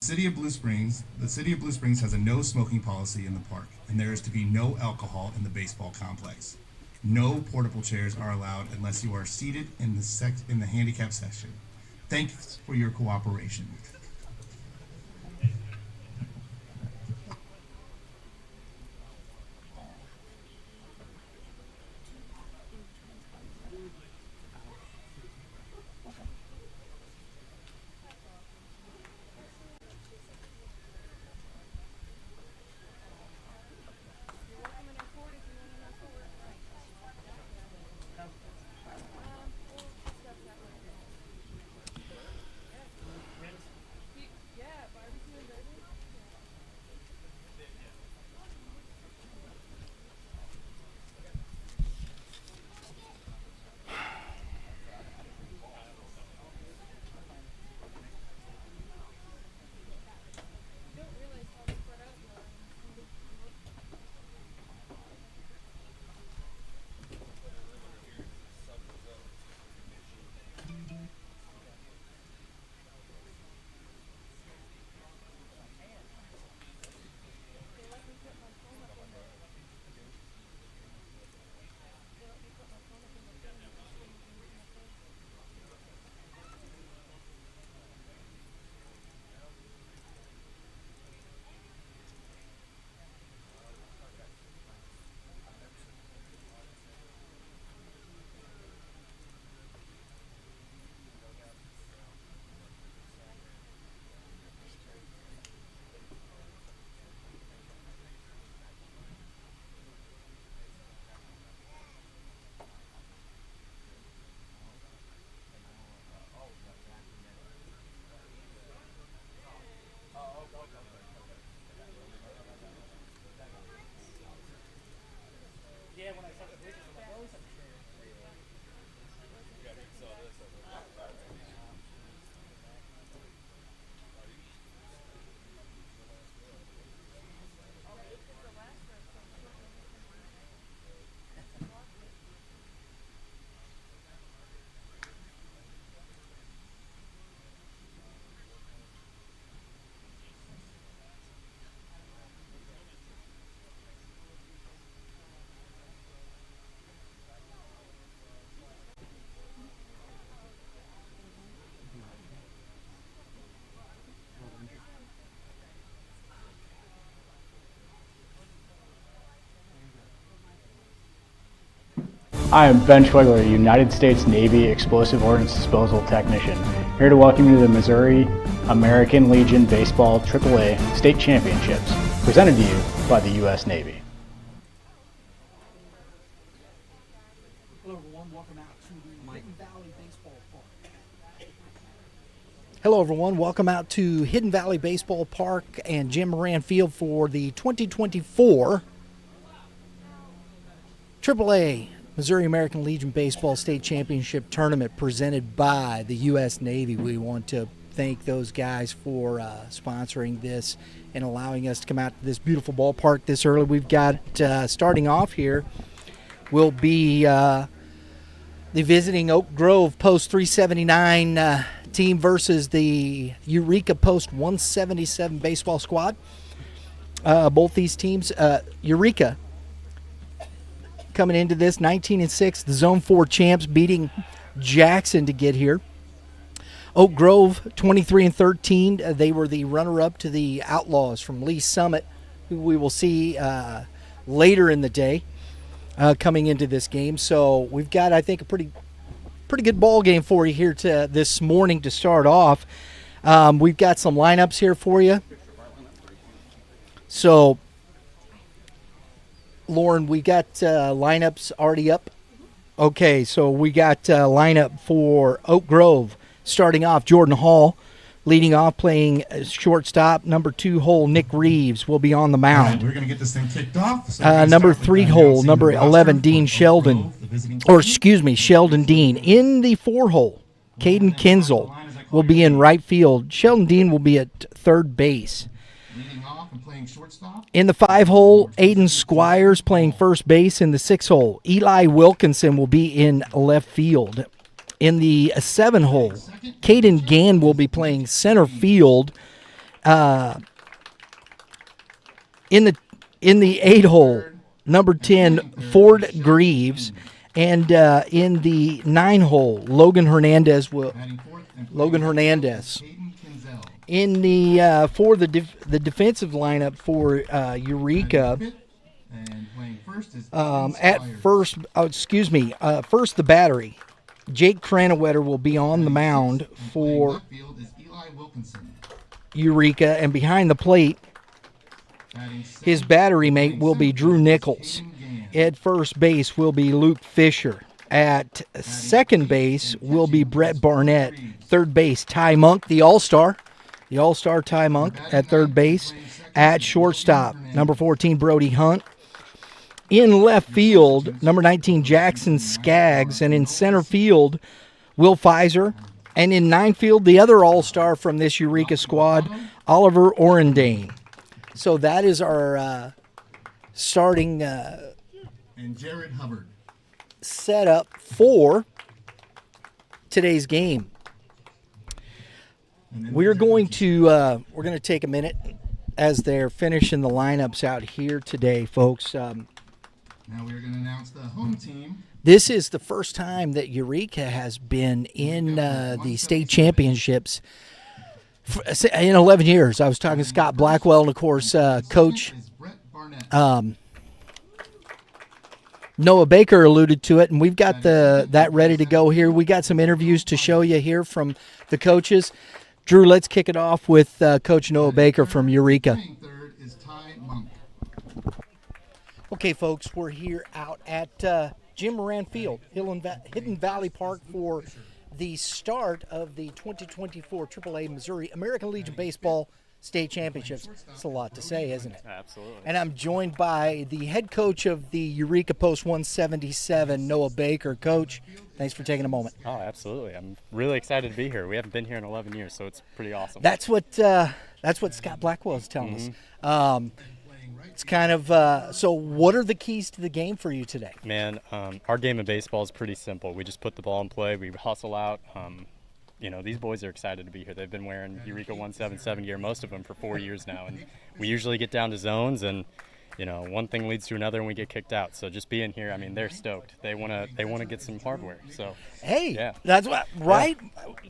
The city of Blue Springs has a no smoking policy in the park, and there is to be no alcohol in the baseball complex. No portable chairs are allowed unless you are seated in the handicap section. Thanks for your cooperation. I am Ben Schwegler, United States Navy Explosive Ordnance Disposal Technician, here to welcome you to the Missouri American Legion Baseball AAA State Championships, presented to you by the U.S. Navy. Hello everyone, welcome out to Hidden Valley Baseball Park and Jim Moran Field for the 2024 AAA Missouri American Legion Baseball State Championship Tournament presented by the U.S. Navy. We want to thank those guys for sponsoring this and allowing us to come out to this beautiful ballpark this early. We've got, starting off here, will be the visiting Oak Grove Post 379 team versus the Eureka Post 177 baseball squad. Both these teams, Eureka coming into this 19-6, the Zone 4 champs, beating Jackson to get here. Oak Grove 23-13. They were the runner-up to the Outlaws from Lee Summit, who we will see later in the day coming into this game. So we've got, I think, a pretty good ball game for you here this morning to start off. We've got some lineups here for you. So, Lauren, we got lineups already up. Okay, so we got lineup for Oak Grove. Starting off, Jordan Hall leading off, playing shortstop. Number 2 hole, Nick Reeves will be on the mound. All right, we're going to get this thing kicked off. So number 3 hole, number 11, Dean Sheldon. Sheldon Dean. In the 4 hole, Caden Kinzel will be in right field. Sheldon Dean will be at third base. In the 5 hole, Aiden Squires playing first base. In the 6 hole, Eli Wilkinson will be in left field. In the 7 hole, Caden Gann will be playing center field. In the 8-hole, number 10, Ford Greaves. And in the 9-hole, Logan Hernandez. In the for the defensive lineup for Eureka. First the battery. Jake Cranwetter will be on the mound for Eureka, and behind the plate, his battery mate will be Drew Nichols. At first base will be Luke Fisher. At second base will be Brett Barnett. Third base, Ty Monk, the All-Star. The All-Star Ty Monk at third base. At shortstop, number 14, Brody Hunt. In left field, number 19, Jackson Skaggs. And in center field, Will Pfizer. And in nine field, the other All-Star from this Eureka squad, Oliver Orendane. So that is our starting and Jared Hubbard setup for today's game. We're going to take a minute as they're finishing the lineups out here today, folks. Now we're going to announce the home team. This is the first time that Eureka has been in the state championships in 11 years. I was talking to Scott Blackwell, and of course, Coach Noah Baker alluded to it, and we've got that ready to go here. We got some interviews to show you here from the coaches. Drew, let's kick it off with Coach Noah Baker from Eureka. Okay, folks, we're here out at Jim Moran Field, Hidden Valley Park, for the start of the 2024 AAA Missouri American Legion Baseball State Championships. It's a lot to say, isn't it? Absolutely. And I'm joined by the head coach of the Eureka Post 177, Noah Baker. Coach, thanks for taking a moment. Oh, absolutely. I'm really excited to be here. We haven't been here in 11 years, so it's pretty awesome. That's what Scott Blackwell is telling us. It's kind of so what are the keys to the game for you today? Man, our game of baseball is pretty simple. We just put the ball in play. We hustle out. These boys are excited to be here. They've been wearing Eureka 177 gear, most of them, for 4 years now. And we usually get down to zones, and, one thing leads to another, and we get kicked out. So just being here, I mean, they're stoked. They wanna get some hardware. So hey, yeah. That's what, right?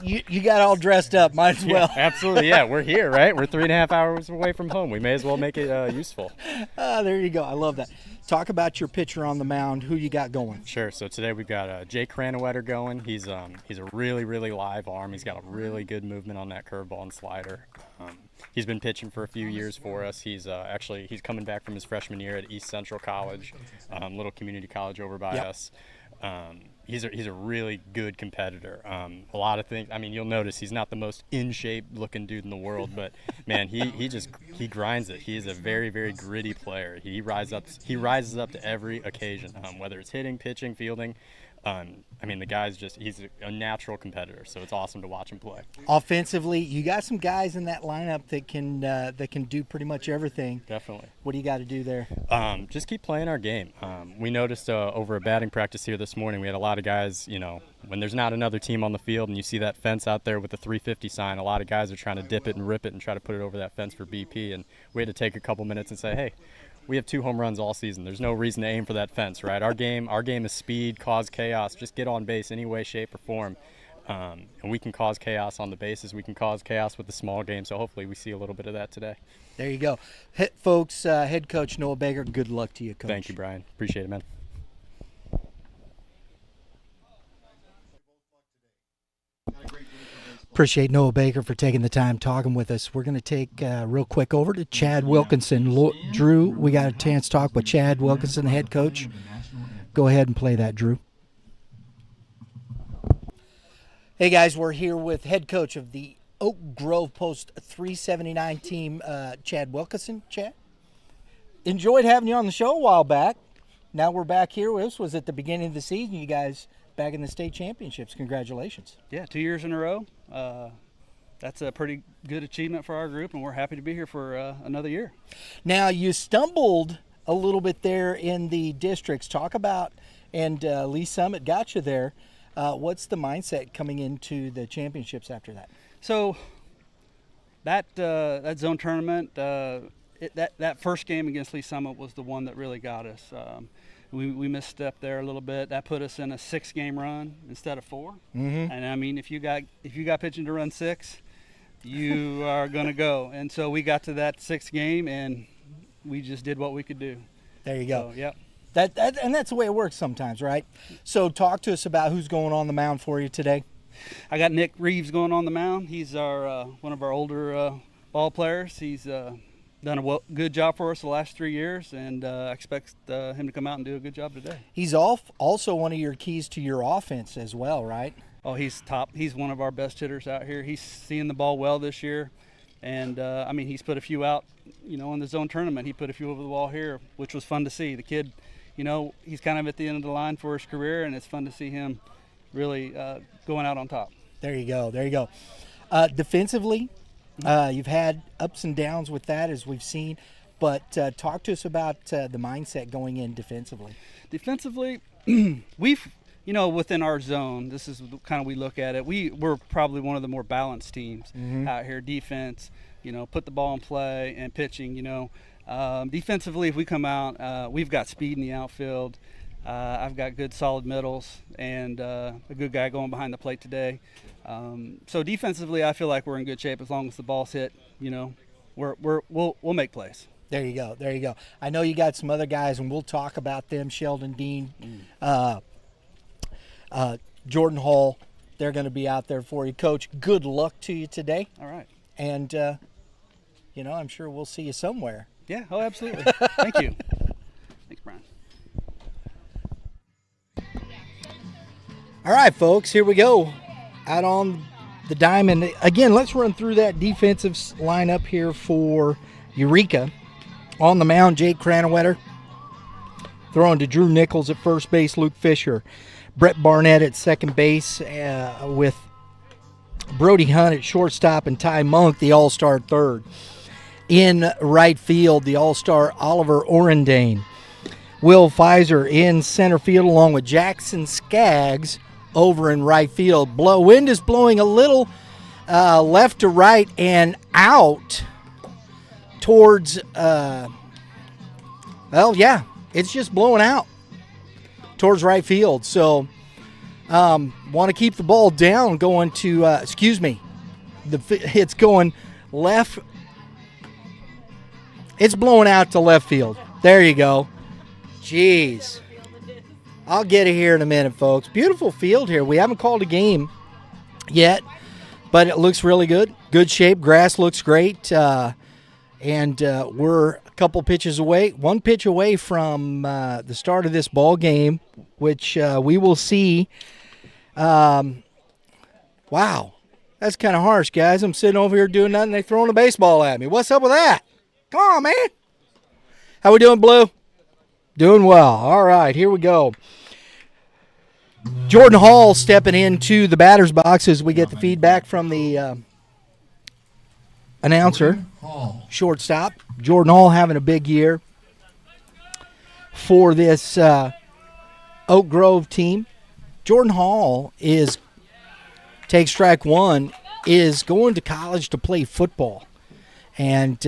Yeah. You got all dressed up. Might as well. Yeah, absolutely, yeah. We're here, right? We're 3.5 hours away from home. We may as well make it useful. There you go. I love that. Talk about your pitcher on the mound. Who you got going? Sure. So today we've got Jake Cranwetter going. He's a really, really live arm. He's got a really good movement on that curveball and slider. He's been pitching for a few years for us. He's he's coming back from his freshman year at East Central College, little community college over by us. He's a really good competitor. A lot of things. I mean, you'll notice he's not the most in shape looking dude in the world, but man, he grinds it. He is a very, very gritty player. He rises up to every occasion, whether it's hitting, pitching, fielding. I mean, the guy's he's a natural competitor, so it's awesome to watch him play. Offensively, you got some guys in that lineup that can do pretty much everything. Definitely. What do you got to do there? Just keep playing our game. We noticed over a batting practice here this morning, we had a lot of guys, when there's not another team on the field and you see that fence out there with the 350 sign, a lot of guys are trying to dip it and rip it and try to put it over that fence for BP, and we had to take a couple minutes and say, hey, we have 2 home runs all season. There's no reason to aim for that fence, right? Our game is speed, cause chaos, just get on base any way, shape, or form. And we can cause chaos on the bases. We can cause chaos with the small game, so hopefully we see a little bit of that today. There you go. Folks, head coach Noah Baker, good luck to you, Coach. Thank you, Brian. Appreciate it, man. Appreciate Noah Baker for taking the time talking with us. We're going to take real quick over to Chad Wilkinson. Drew, we got a chance to talk with Chad Wilkinson, head coach. Go ahead and play that, Drew. Hey, guys, we're here with head coach of the Oak Grove Post 379 team, Chad Wilkinson. Chad, enjoyed having you on the show a while back. Now we're back here. This was at the beginning of the season. You guys back in the state championships. Congratulations. Yeah, 2 years in a row. That's a pretty good achievement for our group, and we're happy to be here for another year. Now, you stumbled a little bit there in the districts. Talk about, and Lee Summit got you there. What's the mindset coming into the championships after that? So That zone tournament, that first game against Lee Summit was the one that really got us. We misstepped there a little bit. That put us in a 6-game run instead of 4. Mm-hmm. And I mean, if you got pitching to run 6, you are going to go. And so we got to that 6th game, and we just did what we could do. There you go. So, yep. And that's the way it works sometimes, right? So talk to us about who's going on the mound for you today. I got Nick Reeves going on the mound. He's our one of our older ball players. He's done a good job for us the last 3 years, and I expect him to come out and do a good job today. He's also one of your keys to your offense as well, right? Oh, he's top. He's one of our best hitters out here. He's seeing the ball well this year, and I mean, he's put a few out, in the zone tournament. He put a few over the wall here, which was fun to see. The kid, he's kind of at the end of the line for his career, and it's fun to see him really going out on top. There you go. Defensively, you've had ups and downs with that, as we've seen, but talk to us about the mindset going in defensively. Defensively, we've, within our zone, this is kind of we look at it. We're probably one of the more balanced teams out here. Defense, put the ball in play, and pitching, defensively, if we come out, we've got speed in the outfield. I've got good solid middles and a good guy going behind the plate today. So defensively, I feel like we're in good shape as long as the ball's hit. We'll make plays. There you go. I know you got some other guys, and we'll talk about them. Sheldon Dean, Jordan Hall, they're going to be out there for you. Coach, good luck to you today. All right. And, I'm sure we'll see you somewhere. Yeah, oh, absolutely. Thank you. Thanks, Brian. All right, folks, here we go. Out on the diamond. Again, let's run through that defensive lineup here for Eureka. On the mound, Jake Cranwetter. Throwing to Drew Nichols at first base, Luke Fisher. Brett Barnett at second base with Brody Hunt at shortstop and Ty Monk, the all-star third. In right field, the all-star Oliver Orendane. Will Pfizer in center field along with Jackson Skaggs over in right field. Wind is blowing a little left to right and out towards, it's just blowing out towards right field. So want to keep the ball down going to, it's going left. It's blowing out to left field. There you go. Jeez. I'll get it here in a minute, folks. Beautiful field here. We haven't called a game yet, but it looks really good. Good shape. Grass looks great. And we're a couple pitches away, one pitch away from the start of this ball game, which we will see. Wow. That's kind of harsh, guys. I'm sitting over here doing nothing. They're throwing a baseball at me. What's up with that? Come on, man. How we doing, Blue? Doing well. All right, here we go. Jordan Hall stepping into the batter's box as we get the feedback from the announcer. Shortstop. Jordan Hall having a big year for this Oak Grove team. Jordan Hall takes strike one, is going to college to play football. And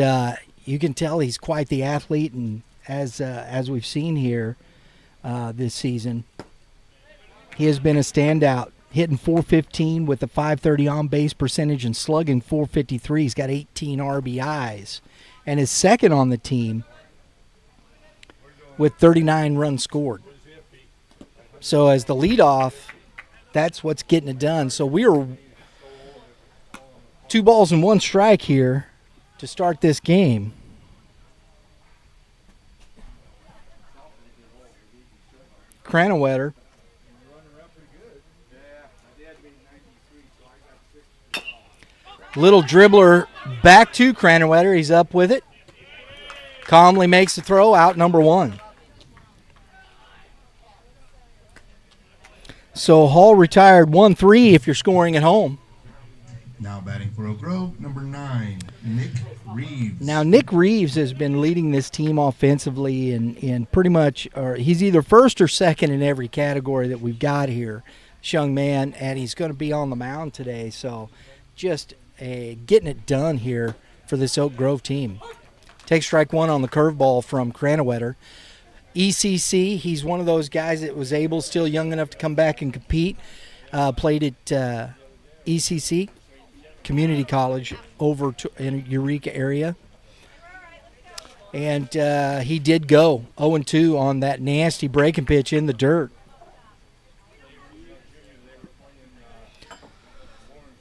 you can tell he's quite the athlete, and as we've seen here this season, he has been a standout, hitting .415 with a .530 on-base percentage and slugging .453. He's got 18 RBIs and is second on the team with 39 runs scored. So as the leadoff, that's what's getting it done. So we are 2 balls and 1 strike here to start this game. Cranwetter. Little dribbler back to Cranwetter. He's up with it. Calmly makes the throw, out number 1. So Hall retired 1-3 if you're scoring at home. Now batting for Oak Grove, number 9, Nick Reeves. Now Nick Reeves has been leading this team offensively in pretty much, or he's either first or second in every category that we've got here. This young man, and he's going to be on the mound today. So just getting it done here for this Oak Grove team. Take strike one on the curveball from Cranwetter. ECC, he's one of those guys that was able, still young enough to come back and compete. Played at ECC, Community College, over in Eureka area. And he did go 0-2 on that nasty breaking pitch in the dirt.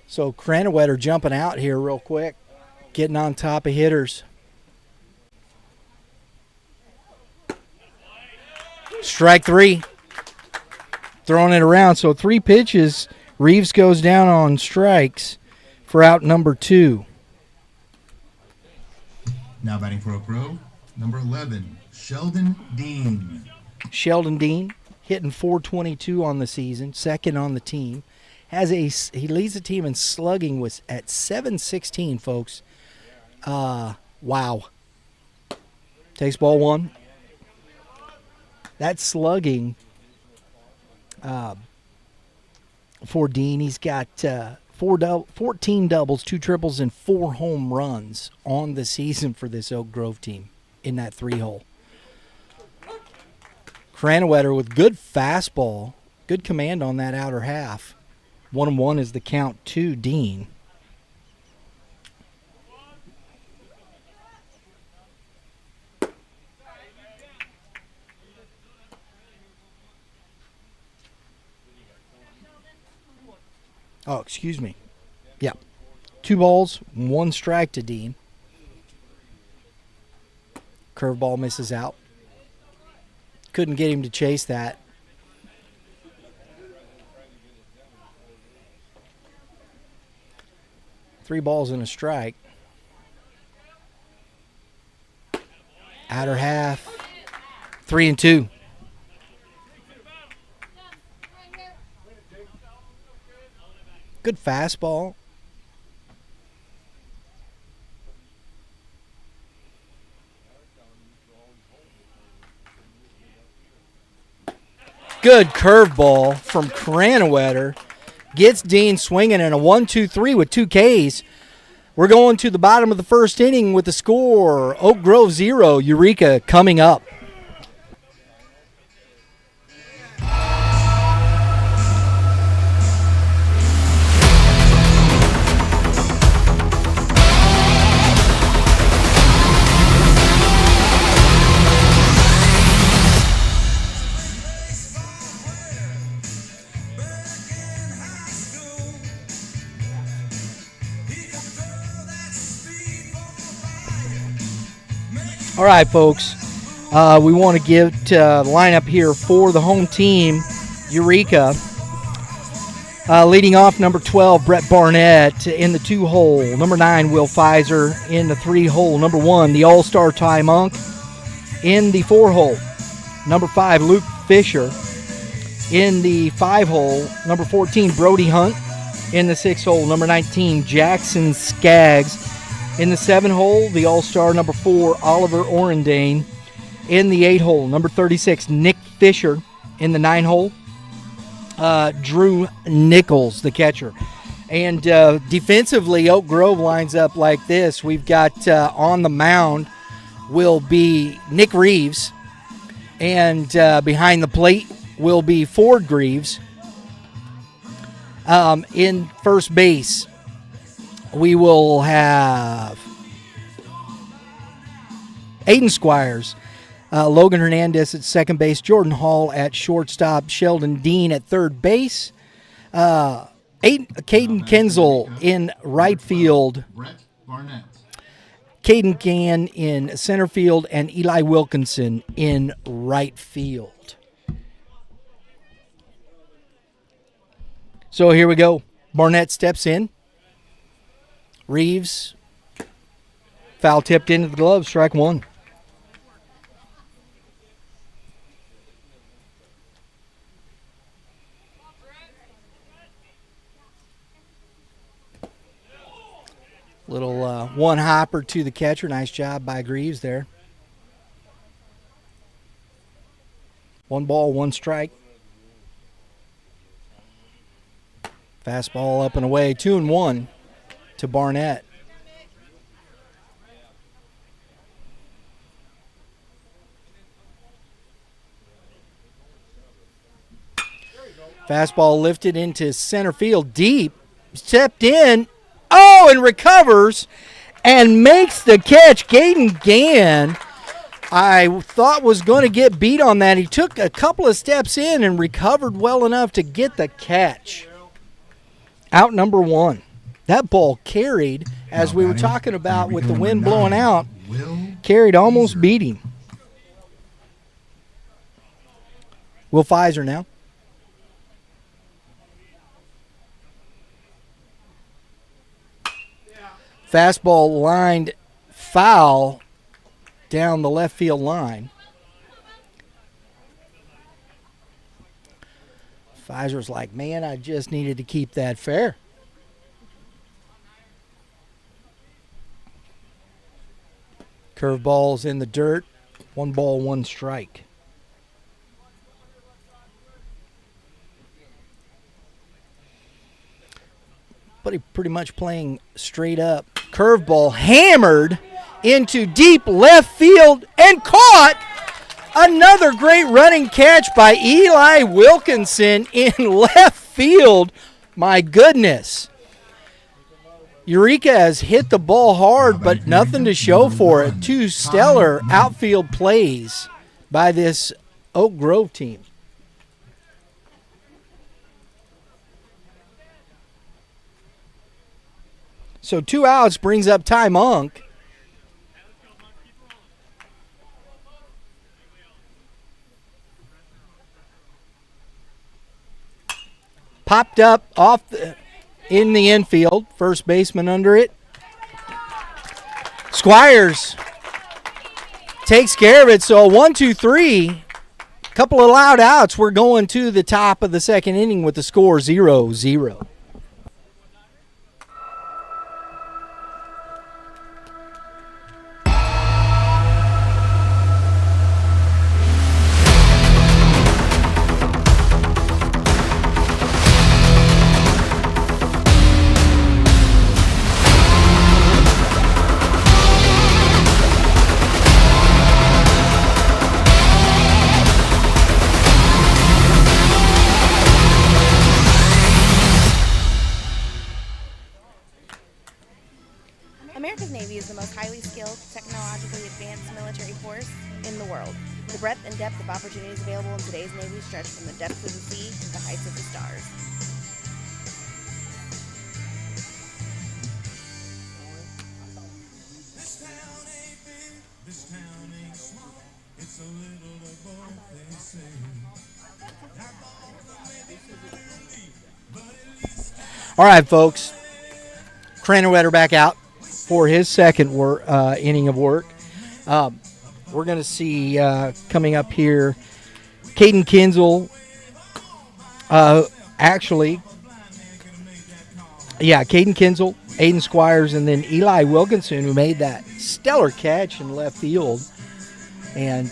So Cranwetter jumping out here real quick, getting on top of hitters. Strike three. Throwing it around. So 3 pitches. Reeves goes down on strikes for out number 2. Now batting for Oak Grove, number 11, Sheldon Dean. Sheldon Dean hitting .422 on the season, second on the team. He leads the team in slugging at .716, folks. Wow. Takes ball 1. That slugging for Dean, he's got 14 doubles, 2 triples, and 4 home runs on the season for this Oak Grove team in that 3-hole. Cranwetter with good fastball, good command on that outer half. 1-1 is the count to Dean. Oh, excuse me. Yeah. 2 balls, 1 strike to Dean. Curveball misses out. Couldn't get him to chase that. Three balls and a strike. Outer half. 3-2. Good fastball. Good curveball from Cranwetter. Gets Dean swinging in a 1-2-3 with 2 Ks. We're going to the bottom of the first inning with the score. Oak Grove 0, Eureka coming up. All right, folks, we want to give the lineup here for the home team, Eureka. Leading off, number 12, Brett Barnett in the 2-hole. Number 9, Will Pfizer in the 3-hole. Number 1, the All-Star Ty Monk in the 4-hole. Number 5, Luke Fisher in the 5-hole. Number 14, Brody Hunt in the 6-hole. Number 19, Jackson Skaggs in the 7-hole. The All-Star number 4, Oliver Orendane in the 8-hole. Number 36, Nick Fisher in the 9-hole. Drew Nichols, the catcher. And defensively, Oak Grove lines up like this. We've got on the mound will be Nick Reeves, and behind the plate will be Ford Greaves. In first base, we will have Aiden Squires, Logan Hernandez at second base, Jordan Hall at shortstop, Sheldon Dean at third base, Caden Kenzel in right field, Brett Barnett. Caden Gann in center field, and Eli Wilkinson in right field. So here we go. Barnett steps in. Reeves, foul tipped into the glove, strike 1. Little one hopper to the catcher. Nice job by Greaves there. 1 ball, 1 strike. Fastball up and away, 2-1. to Barnett. Fastball lifted into center field deep. Stepped in. Oh, and recovers and makes the catch. Gaten Gann, I thought was going to get beat on that. He took a couple of steps in and recovered well enough to get the catch. Out number 1. That ball carried, as we were talking about with the wind blowing out, carried almost beat him. Will Pfizer now. Fastball lined foul down the left field line. Pfizer's like, man, I just needed to keep that fair. Curveball's in the dirt. 1 ball, 1 strike. But he pretty much playing straight up. Curveball hammered into deep left field and caught. Another great running catch by Eli Wilkinson in left field. My goodness. Eureka has hit the ball hard, but nothing to show for it. 2 stellar outfield plays by this Oak Grove team. So 2 outs brings up Ty Monk. Popped up in the infield. First baseman under it. Squires takes care of it. So 1, 2, 3. Couple of loud outs. We're going to the top of the second inning with the score 0-0. America's Navy is the most highly skilled, technologically advanced military force in the world. The breadth and depth of opportunities available in today's Navy stretch from the depths of the sea to the heights of the stars. All right, folks. Cranwetter back out for his second inning of work. We're going to see coming up here Caden Kinzel. Caden Kinzel, Aiden Squires, and then Eli Wilkinson, who made that stellar catch in left field. And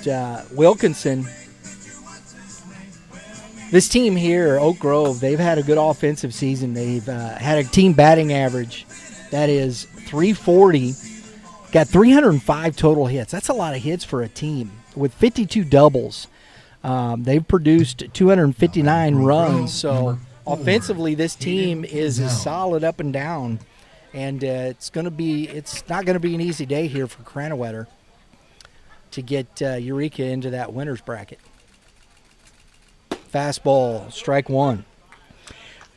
Wilkinson, this team here, Oak Grove, they've had a good offensive season. They've had a team batting average that is .340, got 305 total hits. That's a lot of hits for a team with 52 doubles. They've produced 259 runs. So offensively, this team is solid up and down, and it's not going to be an easy day here for Cranwetter to get Eureka into that winner's bracket. Fastball, strike 1.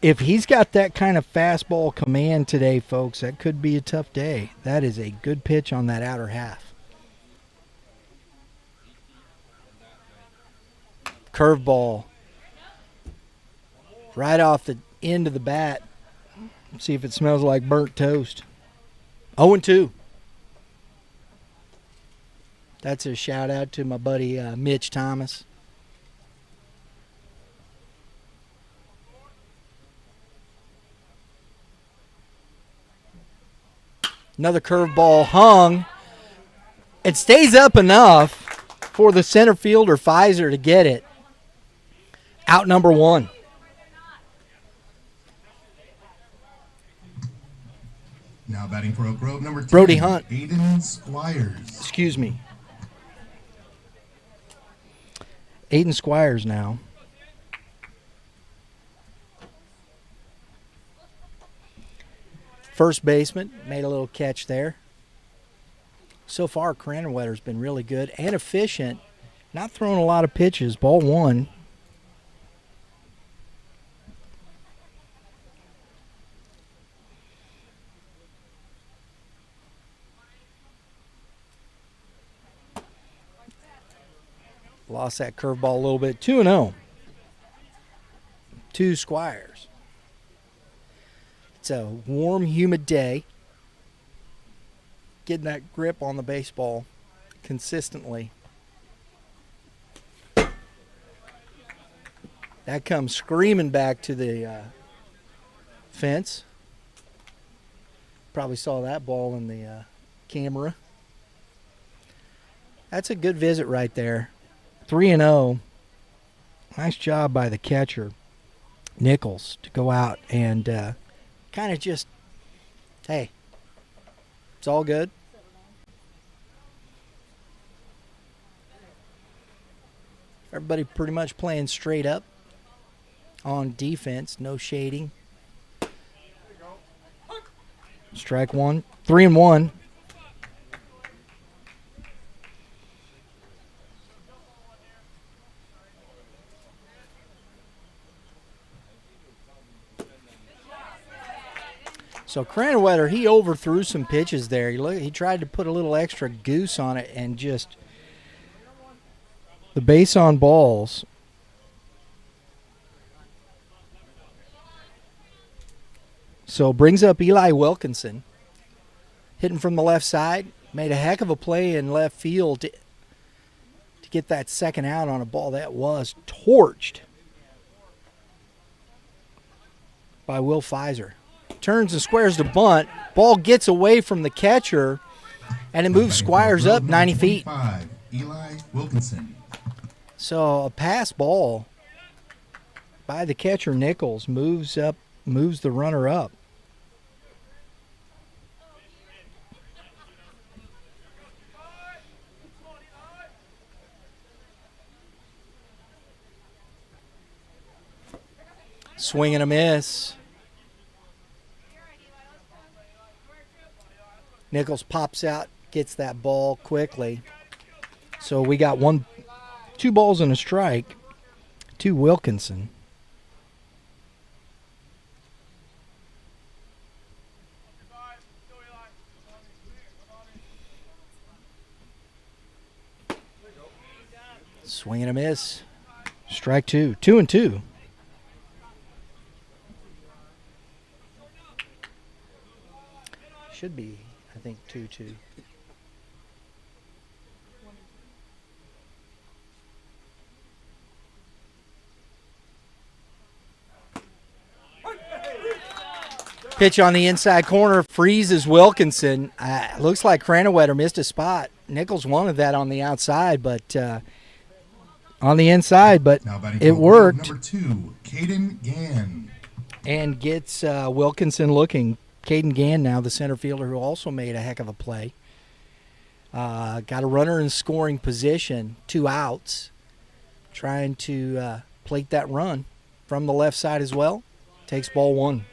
If he's got that kind of fastball command today, folks, that could be a tough day. That is a good pitch on that outer half. Curveball. Right off the end of the bat. Let's see if it smells like burnt toast. 0-2. That's a shout out to my buddy Mitch Thomas. Another curveball hung. It stays up enough for the center fielder, Pfizer, to get it. Out number 1. Now batting for Oak Grove, number 10, Brody Hunt. Aiden Squires. Excuse me. Aiden Squires now. First baseman, made a little catch there. So far, Cranwetter's been really good and efficient. Not throwing a lot of pitches. Ball one. Lost that curveball a little bit. 2-0. 2 Squires. It's a warm, humid day. Getting that grip on the baseball consistently. That comes screaming back to the fence. Probably saw that ball in the camera. That's a good visit right there. 3-0. Nice job by the catcher, Nichols, to go out and kind of just, hey, it's all good. Everybody pretty much playing straight up on defense, no shading. Strike one, 3-1. So Cranwetter, he overthrew some pitches there. He tried to put a little extra goose on it and just the base on balls. So brings up Eli Wilkinson, hitting from the left side. Made a heck of a play in left field to get that second out on a ball that was torched by Will Pfizer. Turns and squares the bunt. Ball gets away from the catcher, and it moves Squires up 90 feet. Eli Wilkinson. So a pass ball by the catcher Nichols moves the runner up. Swing and a miss. Nichols pops out, gets that ball quickly. So we got 2 balls and a strike to Wilkinson. Swing and a miss. Strike 2. 2-2. Should be, I think, 2-2. Pitch on the inside corner, freezes Wilkinson. Looks like Cranwetter missed a spot. Nichols wanted that on the outside, but on the inside, but it worked. Number 2, Caden Gann. And gets Wilkinson looking. Caden Gann now, the center fielder, who also made a heck of a play. Got a runner in scoring position, 2 outs. Trying to plate that run from the left side as well. Takes ball 1.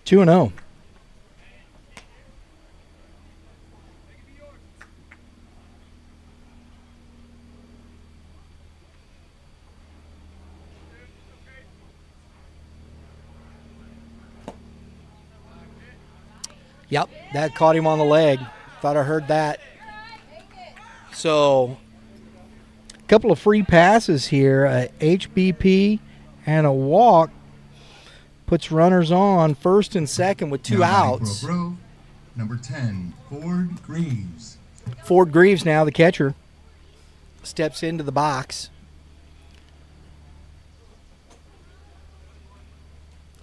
Two and 0. Yep, that caught him on the leg. Thought I heard that. So, a couple of free passes here. A HBP and a walk. Puts runners on first and second with 2 outs. Grove, number 10, Ford Greaves. Ford Greaves now, the catcher, steps into the box.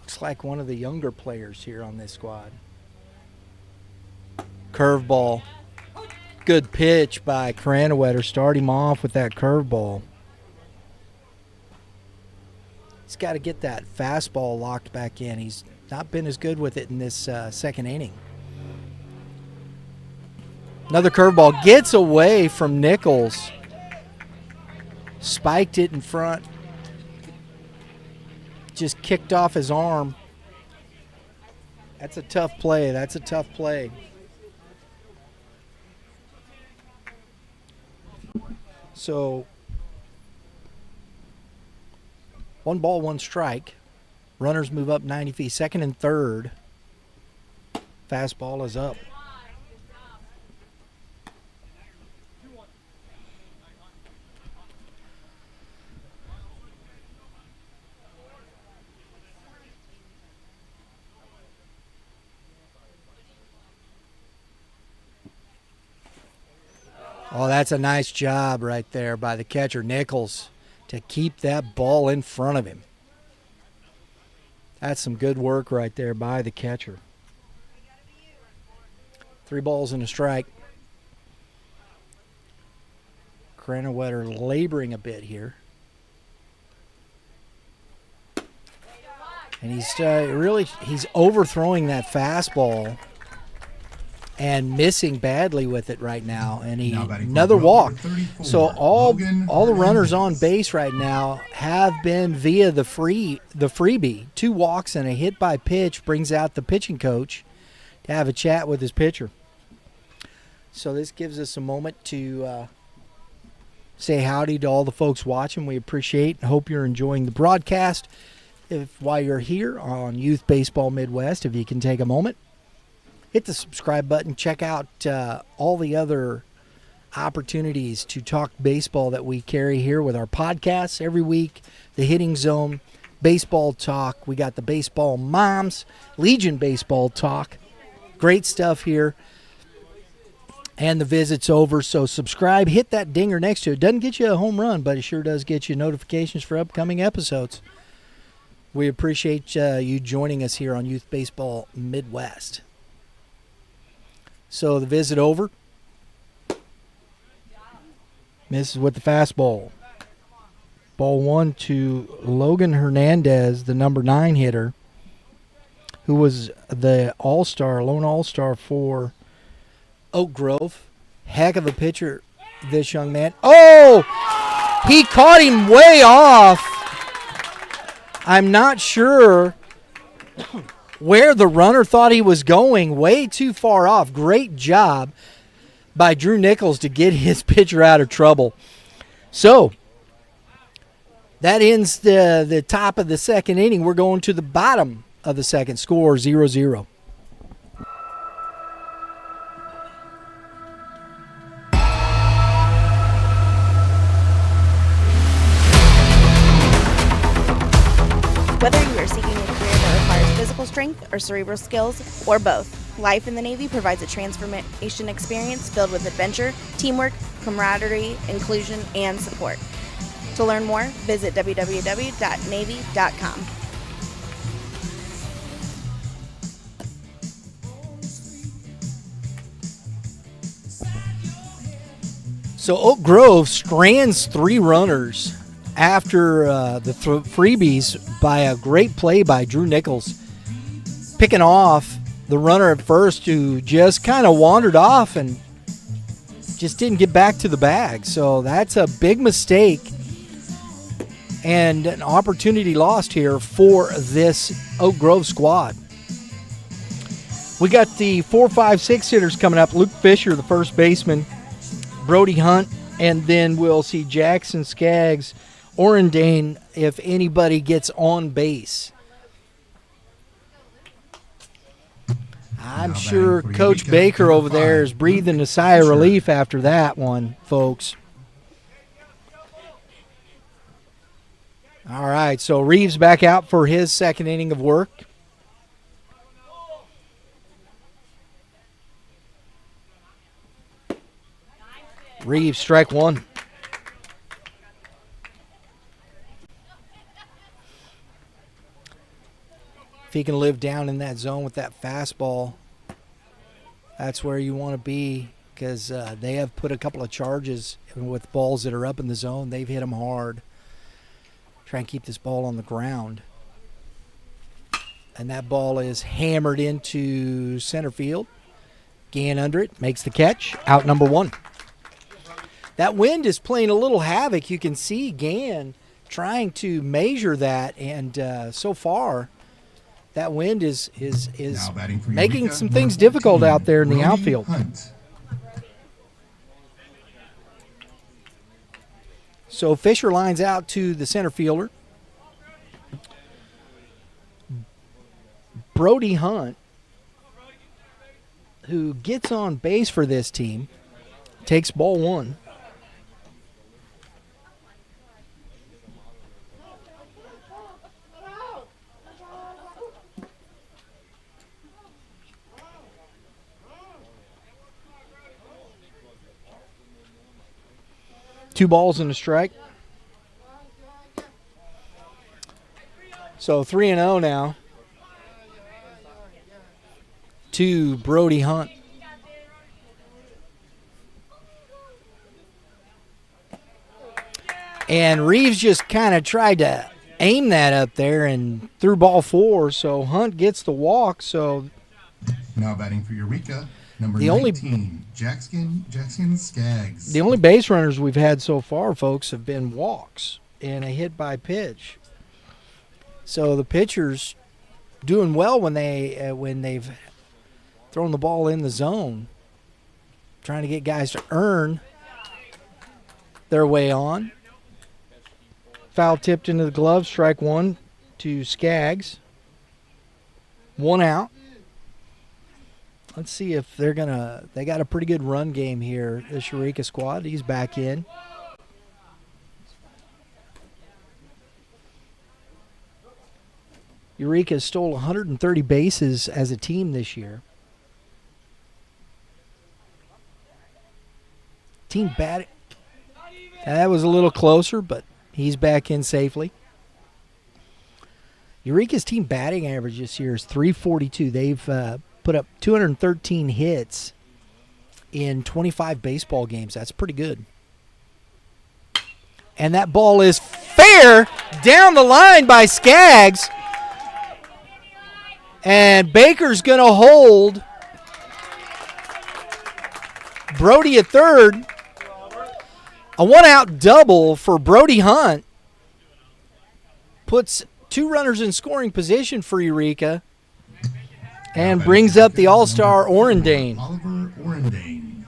Looks like one of the younger players here on this squad. Curveball. Good pitch by Cranwetter. Start him off with that curveball. He's got to get that fastball locked back in. He's not been as good with it in this second inning. Another curveball gets away from Nichols. Spiked it in front. Just kicked off his arm. That's a tough play. That's a tough play. So, 1 ball, 1 strike. Runners move up 90 feet. Second and third. Fastball is up. Oh, that's a nice job right there by the catcher, Nichols, to keep that ball in front of him. That's some good work right there by the catcher. 3 balls and a strike. Cranwetter laboring a bit here. And he's overthrowing that fastball and missing badly with it right now. And another walk. So all the runners on base right now have been via the freebie. 2 walks and a hit by pitch brings out the pitching coach to have a chat with his pitcher. So this gives us a moment to say howdy to all the folks watching. We appreciate and hope you're enjoying the broadcast. While you're here on Youth Baseball Midwest, if you can take a moment, hit the subscribe button. Check out all the other opportunities to talk baseball that we carry here with our podcasts every week. The Hitting Zone, Baseball Talk. We got the Baseball Moms, Legion Baseball Talk. Great stuff here. And the visit's over, so subscribe. Hit that dinger next to it. Doesn't get you a home run, but it sure does get you notifications for upcoming episodes. We appreciate you joining us here on Youth Baseball Midwest. So the visit over. Misses with the fastball. Ball 1 to Logan Hernandez, the number 9 hitter, who was the lone all-star for Oak Grove. Heck of a pitcher, this young man. Oh! He caught him way off. I'm not sure where the runner thought he was going. Way too far off. Great job by Drew Nichols to get his pitcher out of trouble. So, that ends the top of the second inning. We're going to the bottom of the second. Score 0-0. Whether you are seeking a career that requires physical strength or cerebral skills, or both, life in the Navy provides a transformation experience filled with adventure, teamwork, camaraderie, inclusion, and support. To learn more, visit www.navy.com. So Oak Grove strands 3 runners after the freebies by a great play by Drew Nichols, picking off the runner at first who just kind of wandered off and just didn't get back to the bag. So that's a big mistake and an opportunity lost here for this Oak Grove squad. We got the 4, 5, 6 hitters coming up. Luke Fisher, the first baseman, Brody Hunt, and then we'll see Jackson Skaggs, Orendane, if anybody gets on base. I'm sure Coach Baker over there is breathing a sigh of relief after that one, folks. All right, so Reeves back out for his second inning of work. Reeves, strike 1. If he can live down in that zone with that fastball, That's where you want to be, because they have put a couple of charges with balls that are up in the zone. They've hit them hard. Try and keep this ball on the ground. And that ball is hammered into center field. Gann under it, makes the catch. Out number 1. That wind is playing a little havoc. You can see Gann trying to measure that, and so far that wind is making Eureka, some things number difficult 14, out there in the Brody outfield. Hunt. So Fisher lines out to the center fielder. Brody Hunt, who gets on base for this team, takes ball 1. Two balls and a strike. So 3-0 now to Brody Hunt. And Reeves just kind of tried to aim that up there and threw ball 4, so Hunt gets the walk. So Now batting for Eureka, number The 19, Jackson Skaggs. the only base runners we've had so far, folks, have been walks and a hit by pitch. So the pitchers doing well when they've thrown the ball in the zone, trying to get guys to earn their way on. Foul tipped into the glove, strike 1 to Skaggs. 1 out. Let's see if they got a pretty good run game here, this Eureka squad. He's back in. Eureka stole 130 bases as a team this year. Team batting. That was a little closer, but he's back in safely. Eureka's team batting average this year is .342. They've put up 213 hits in 25 baseball games. That's pretty good. And that ball is fair down the line by Skaggs. And Baker's going to hold Brody at third. A 1-out double for Brody Hunt puts 2 runners in scoring position for Eureka and brings up the all-star Orendane. Oliver Orendane.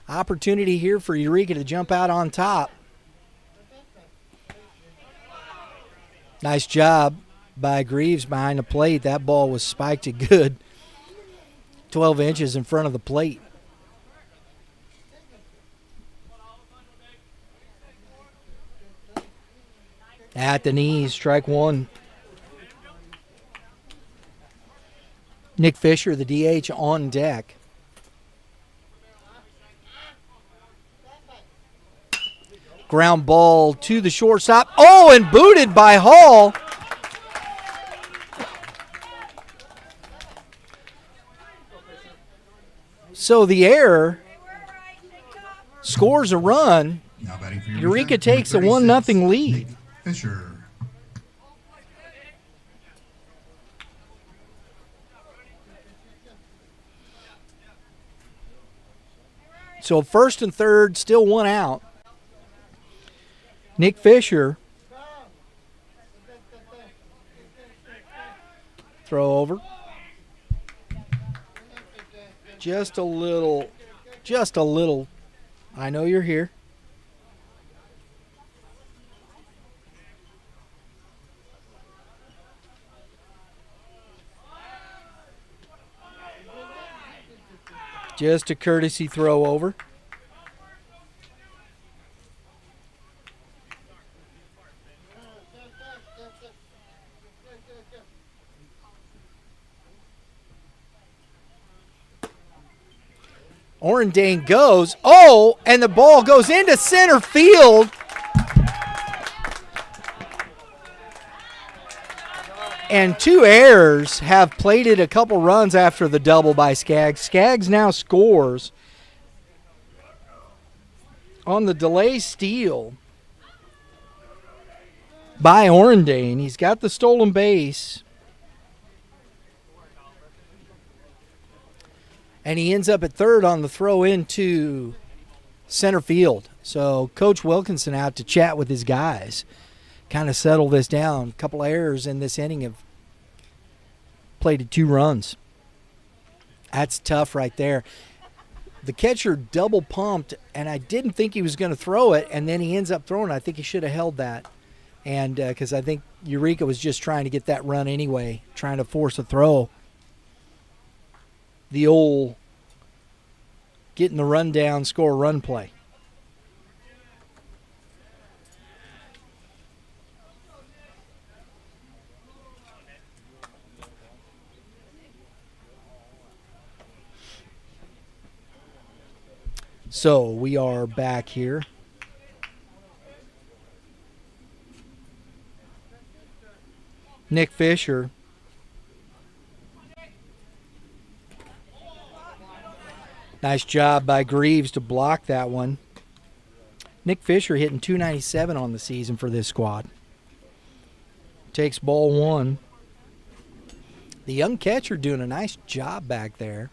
Opportunity here for Eureka to jump out on top. Nice job by Greaves behind the plate. That ball was spiked to good 12 inches in front of the plate. At the knees, strike 1. Nick Fisher, the DH, on deck. Ground ball to the shortstop. Oh, and booted by Hall. So the error scores a run. Now batting for Eureka takes a number 36, 1-0 lead. Nick Fisher. So first and third, still 1 out. Nick Fisher. Throw over. Just a little. I know you're here. Just a courtesy throw over. Orendane goes. Oh, and the ball goes into center field. And 2 errors have plated a couple runs after the double by Skaggs. Skaggs now scores on the delay steal by Orendane. He's got the stolen base. And he ends up at third on the throw into center field. So Coach Wilkinson out to chat with his guys, kind of settle this down. A couple errors in this inning have plated 2 runs. That's tough right there. The catcher double pumped, and I didn't think he was going to throw it, and then he ends up throwing it. I think he should have held that, and because I think Eureka was just trying to get that run anyway, trying to force a throw. The old getting the run down, score a run play. So we are back here. Nick Fisher. Nice job by Greaves to block that one. Nick Fisher hitting .297 on the season for this squad. Takes ball 1. The young catcher doing a nice job back there.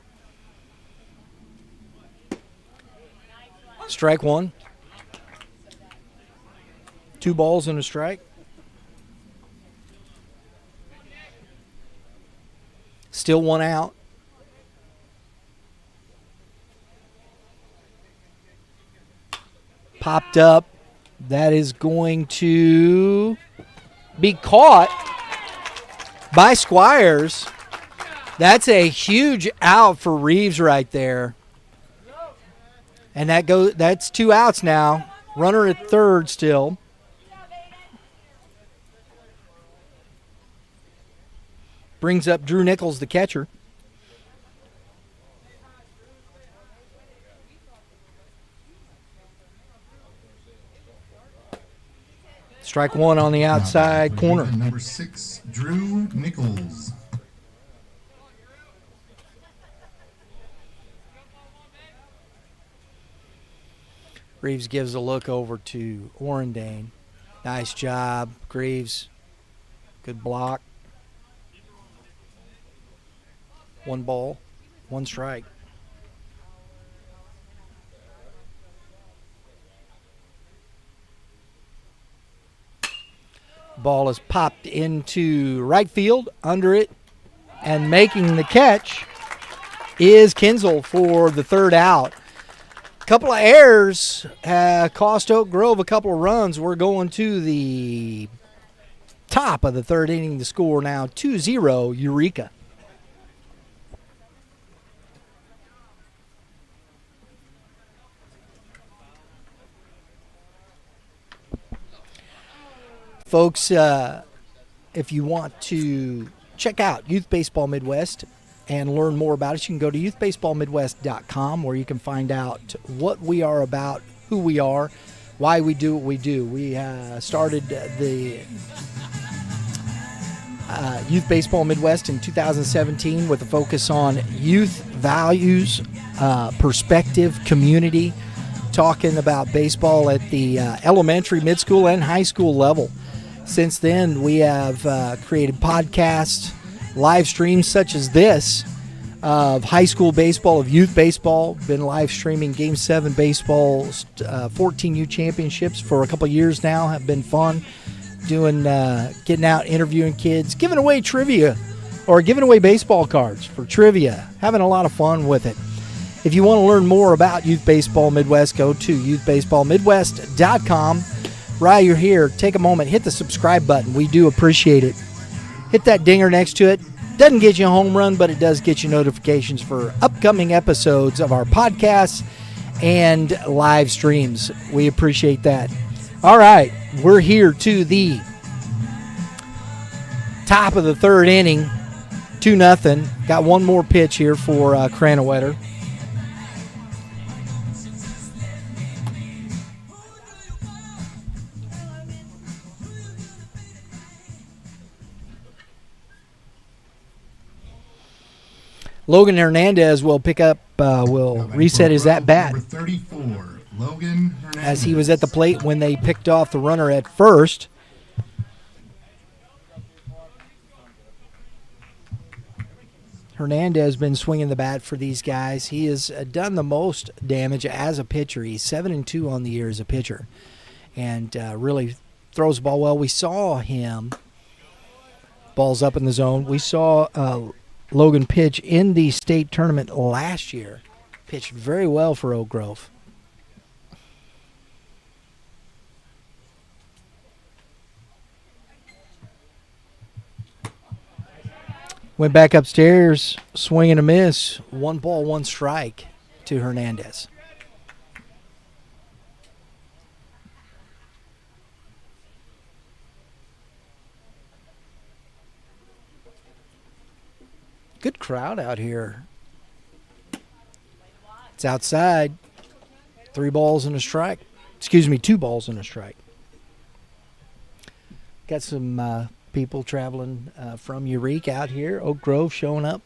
Strike 1. 2 balls and a strike. Still 1 out. Popped up. That is going to be caught by Squires. That's a huge out for Reeves right there. And that's 2 outs now. Runner at third still. Brings up Drew Nichols, the catcher. Strike 1 on the outside corner. Number 6, Drew Nichols. Greaves gives a look over to Orendane. Nice job, Greaves. Good block. 1 ball, 1 strike. Ball is popped into right field, under it, and making the catch is Kinzel for the 3rd out. Couple of errors cost Oak Grove a couple of runs. We're going to the top of the 3rd inning. The score now 2-0 Eureka. Folks, if you want to check out Youth Baseball Midwest and learn more about us, you can go to youthbaseballmidwest.com, where you can find out what we are about, who we are, why we do what we do. We started the Youth Baseball Midwest in 2017 with a focus on youth values, perspective, community, talking about baseball at the elementary, mid school, and high school level. Since then, we have created podcasts, live streams such as this of high school baseball, of youth baseball. Been live streaming Game 7 baseball, 14U championships for a couple of years now. Have been fun doing, getting out, interviewing kids, giving away trivia or giving away baseball cards for trivia. Having a lot of fun with it. If you want to learn more about Youth Baseball Midwest, go to youthbaseballmidwest.com. While you're here, take a moment, hit the subscribe button. We do appreciate it. Hit that dinger next to it. Doesn't get you a home run, but it does get you notifications for upcoming episodes of our podcasts and live streams. We appreciate that. All right, we're here to the top of the 3rd inning, 2-0. Got 1 more pitch here for Cranawetter. Logan Hernandez will pick up, will reset his at bat. Number 34, Logan Hernandez. As he was at the plate when they picked off the runner at first. Hernandez has been swinging the bat for these guys. He has done the most damage as a pitcher. He's 7-2 on the year as a pitcher, and really throws the ball well. We saw him, balls up in the zone. We saw Logan pitch in the state tournament last year. Pitched very well for Oak Grove. Went back upstairs, swing and a miss. 1 ball, 1 strike to Hernandez. Good crowd out here. It's outside. 3 balls and a strike. Excuse me, 2 balls and a strike. Got some people traveling from Eureka out here. Oak Grove showing up.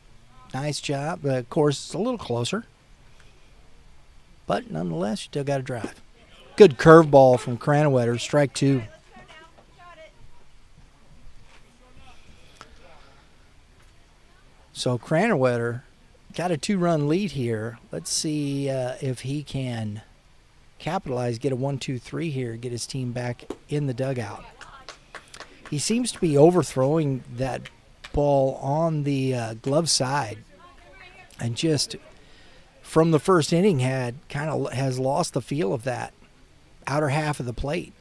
Nice job. Of course, it's a little closer. But nonetheless, you still got to drive. Good curveball from Cranowetter. Strike 2. So Cranowetter got a 2-run lead here. Let's see if he can capitalize, get a 1-2-3 here, get his team back in the dugout. He seems to be overthrowing that ball on the glove side, and just from the first inning has lost the feel of that outer half of the plate.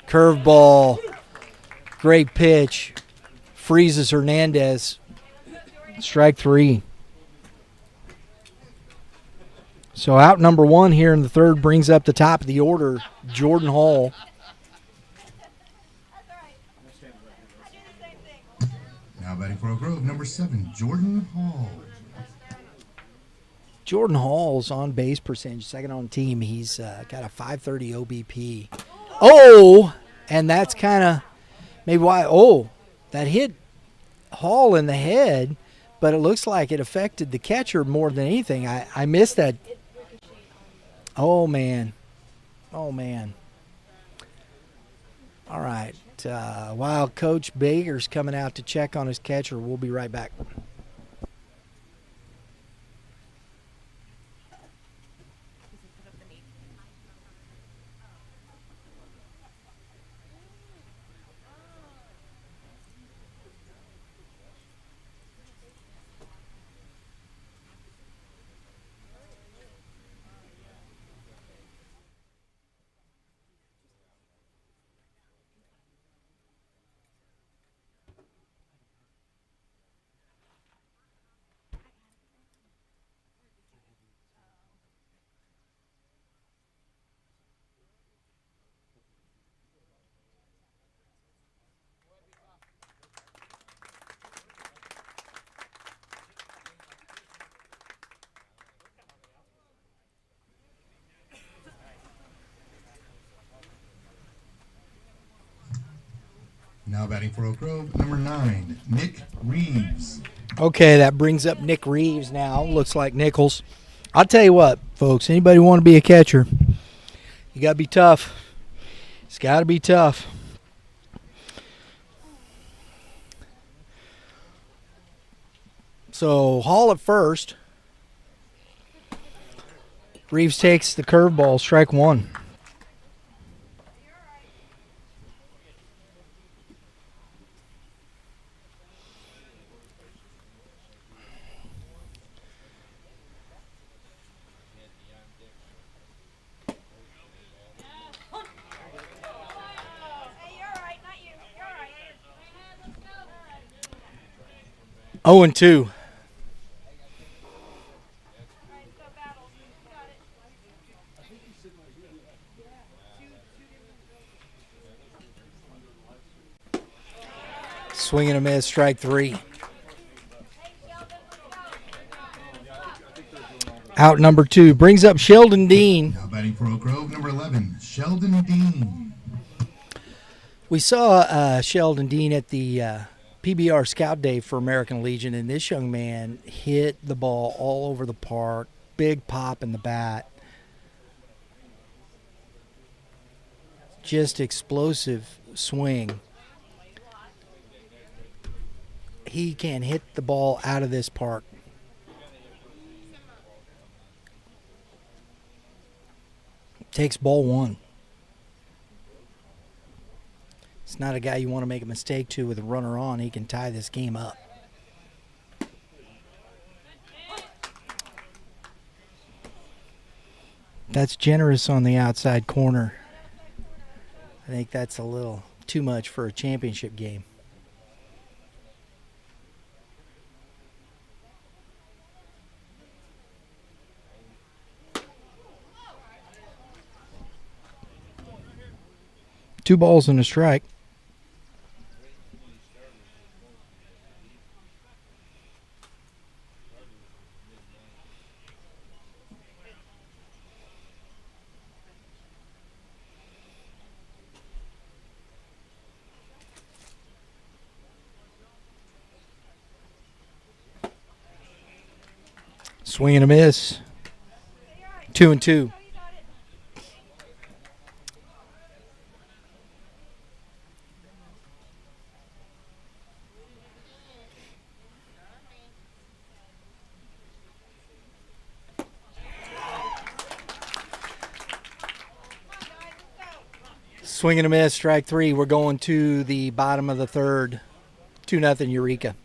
Curveball, great pitch, freezes Hernandez. Strike 3. So out number 1 here in the third brings up the top of the order, Jordan Hall. Now batting for Oak Grove, number 7, Jordan Hall. Jordan Hall's on base percentage, second on team. He's got a 530 OBP. Oh, and that's kind of maybe why. Oh, that hit Hall in the head, but it looks like it affected the catcher more than anything. I missed that. Oh, man. Oh, man. All right. While Coach Baker's coming out to check on his catcher, we'll be right back. Now batting for Oak Grove, number 9, Nick Reeves. Okay, that brings up Nick Reeves now. Looks like Nichols. I'll tell you what, folks, anybody want to be a catcher, you got to be tough. It's got to be tough. So Hall at first. Reeves takes the curveball, strike 1. Oh, and 2. Swing and a miss, strike 3. Out number 2 brings up Sheldon Dean. Now batting for Oak Grove, number 11, Sheldon Dean. We saw Sheldon Dean at the PBR Scout Day for American Legion, and this young man hit the ball all over the park. Big pop in the bat. Just explosive swing. He can hit the ball out of this park. Takes ball 1. It's not a guy you want to make a mistake to with a runner on. He can tie this game up. That's generous on the outside corner. I think that's a little too much for a championship game. Two balls and a strike. Swing and a miss. 2-2. Swing and a miss, strike 3. We're going to the bottom of the third. 2-0 Eureka.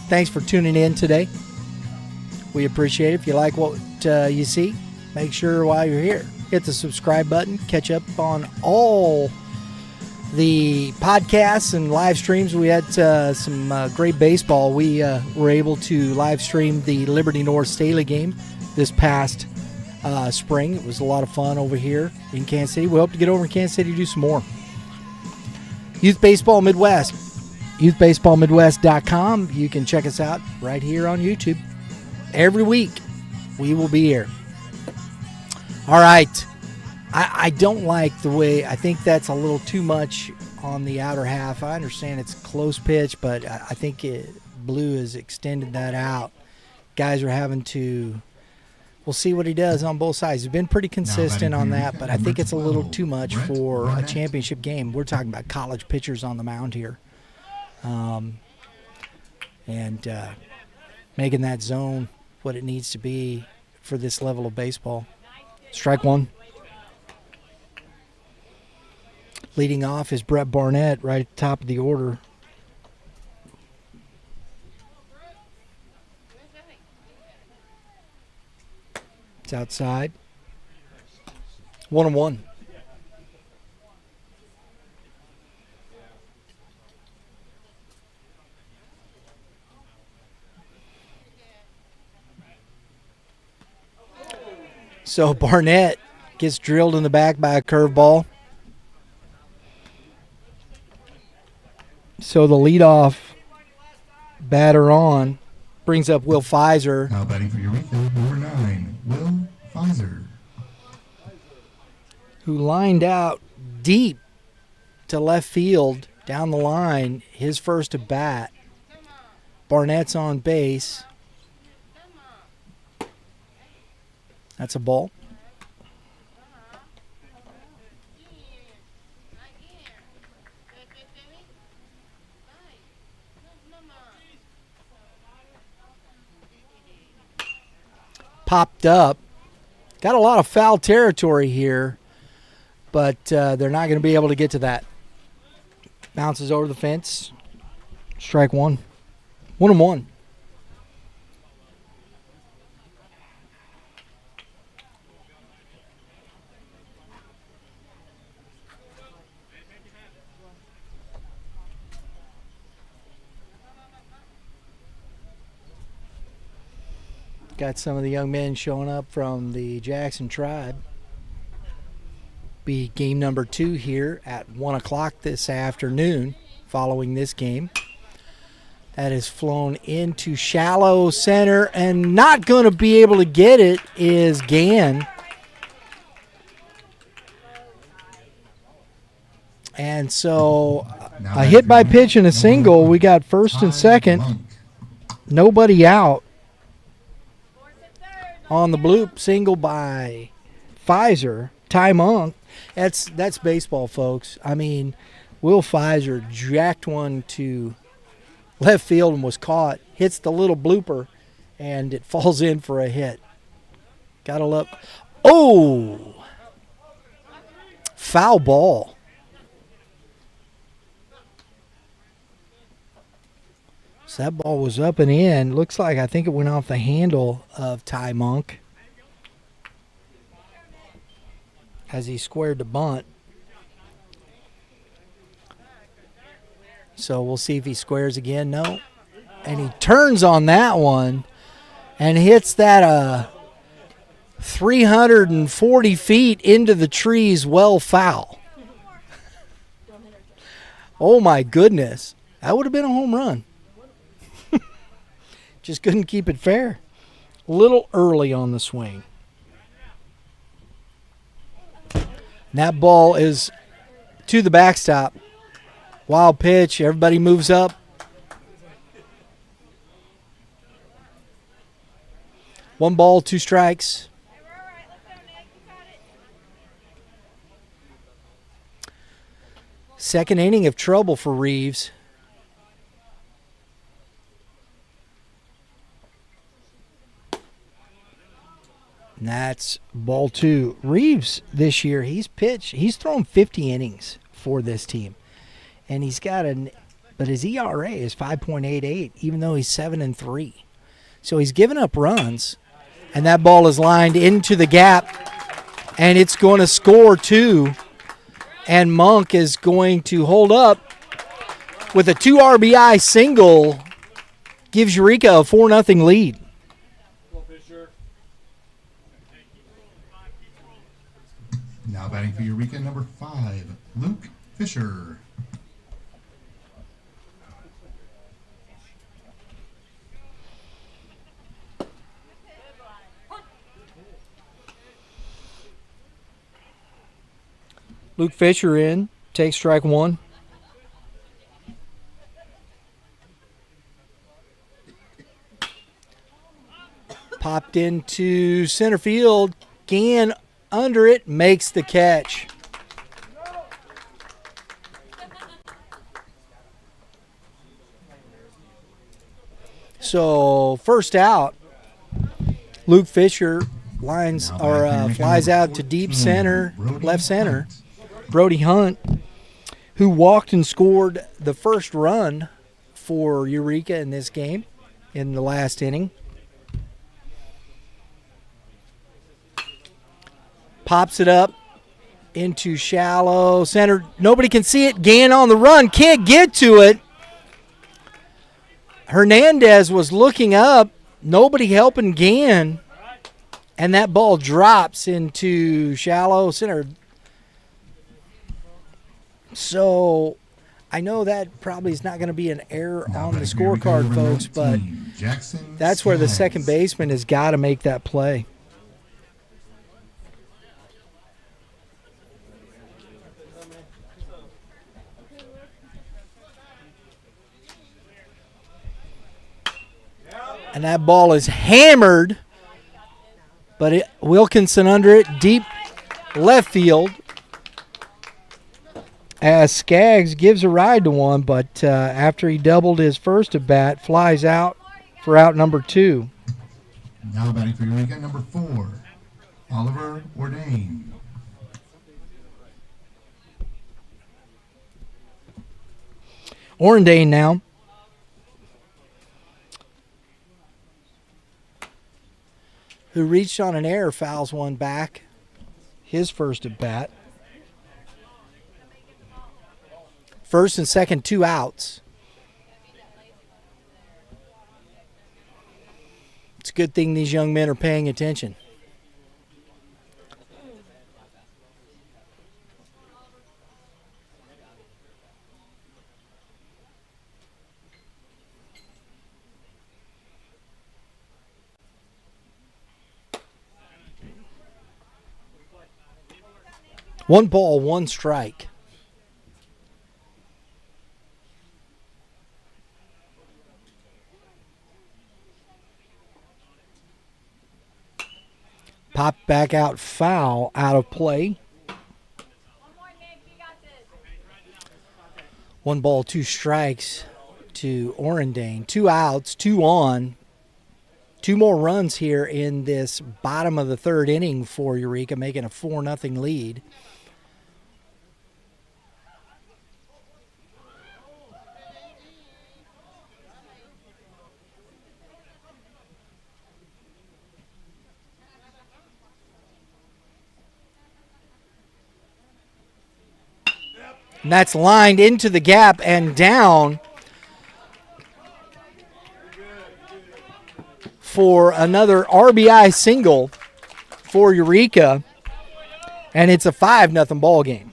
Thanks for tuning in today. We appreciate it. If you like what you see, make sure while you're here, hit the subscribe button. Catch up on all the podcasts and live streams. We had some great baseball. We were able to live stream the Liberty North Staley game this past spring. It was a lot of fun over here in Kansas City. We hope to get over in Kansas City to do some more. Youth Baseball Midwest. YouthBaseballMidwest.com. You can check us out right here on YouTube. Every week, we will be here. All right. I don't like the way, I think that's a little too much on the outer half. I understand it's close pitch, but I think Blue has extended that out. Guys are having to, we'll see what he does on both sides. He's been pretty consistent on that, but I think it's a little too much for a championship game. We're talking about college pitchers on the mound here. And making that zone what it needs to be for this level of baseball. Strike 1. Leading off is Brett Barnett right at the top of the order. It's outside. 1-1. So Barnett gets drilled in the back by a curveball. So the leadoff batter on brings up Will Pfizer. Now batting for Eureka, number 9, Will Pfizer. Who lined out deep to left field down the line, his first at bat. Barnett's on base. That's a ball. Popped up. Got a lot of foul territory here, but they're not going to be able to get to that. Bounces over the fence. Strike one. 1-1. Got some of the young men showing up from the Jackson tribe. Be game number 2 here at 1 o'clock this afternoon following this game. That is flown into shallow center, and not going to be able to get it is Gann. And so a hit by pitch and a single. We got first and second. Nobody out. On the bloop, single by Pfizer. Ty Monk. That's baseball, folks. I mean, Will Pfizer jacked one to left field and was caught. Hits the little blooper, and it falls in for a hit. Gotta look. Oh! Foul ball. So that ball was up and in. Looks like I think it went off the handle of Ty Monk as he squared the bunt. So we'll see if he squares again. No. And he turns on that one and hits that 340 feet into the trees, well foul. Oh, my goodness. That would have been a home run. Just couldn't keep it fair. A little early on the swing. And that ball is to the backstop. Wild pitch. Everybody moves up. One ball, 2 strikes. Second inning of trouble for Reeves. And that's ball 2. Reeves this year, he's thrown 50 innings for this team. And he's got but his ERA is 5.88, even though he's 7-3. So he's given up runs, and that ball is lined into the gap, and it's going to score 2. And Monk is going to hold up with a 2 RBI single, gives Eureka a 4-0 lead. Now batting for Eureka, number 5, Luke Fisher. Luke Fisher in, takes strike 1. Popped into center field. Gann under it, makes the catch. So first out, Luke Fisher flies out to deep center, left center. Brody Hunt, who walked and scored the first run for Eureka in this game in the last inning. Pops it up into shallow center. Nobody can see it. Gann on the run. Can't get to it. Hernandez was looking up. Nobody helping Gann. And that ball drops into shallow center. So I know that probably is not going to be an error on the scorecard, folks, but that's where the second baseman has got to make that play. And that ball is hammered, but Wilkinson under it, deep left field. As Skaggs gives a ride to one, but after he doubled his first at bat, flies out for out number 2. Now batting for Eureka, number 4, Oliver Ordain. Orendane now. Who reached on an error, fouls one back. His first at bat. First and second, 2 outs. It's a good thing these young men are paying attention. One ball, one strike. Pop back out, foul, out of play. 1 ball, 2 strikes to Orendane. 2 outs, 2 on. 2 more runs here in this bottom of the 3rd inning for Eureka, making a 4-0 lead. And that's lined into the gap and down for another RBI single for Eureka. And it's a 5-0 ball game.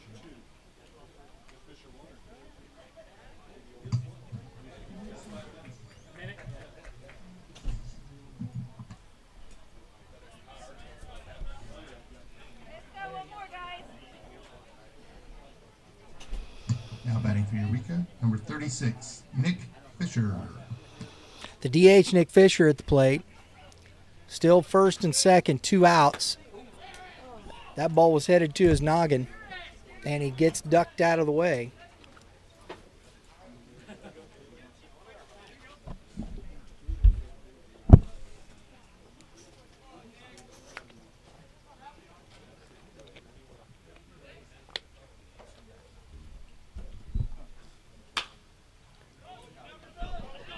Now batting for Eureka, number 36, Nick Fisher. The DH, Nick Fisher, at the plate. Still first and second, 2 outs. That ball was headed to his noggin, and he gets ducked out of the way.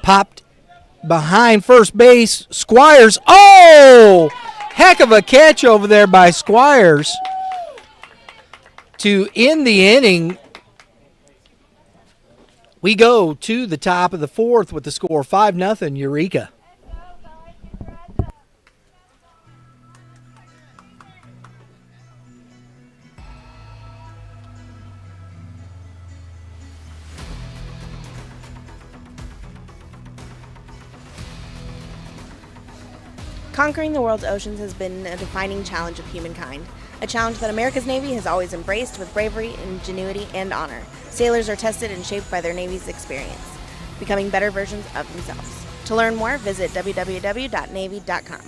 Popped behind first base. Squires. Oh! Heck of a catch over there by Squires to end the inning. We go to the top of the 4th with the score 5-0 Eureka. Conquering the world's oceans has been a defining challenge of humankind, a challenge that America's Navy has always embraced with bravery, ingenuity, and honor. Sailors are tested and shaped by their Navy's experience, becoming better versions of themselves. To learn more, visit www.navy.com.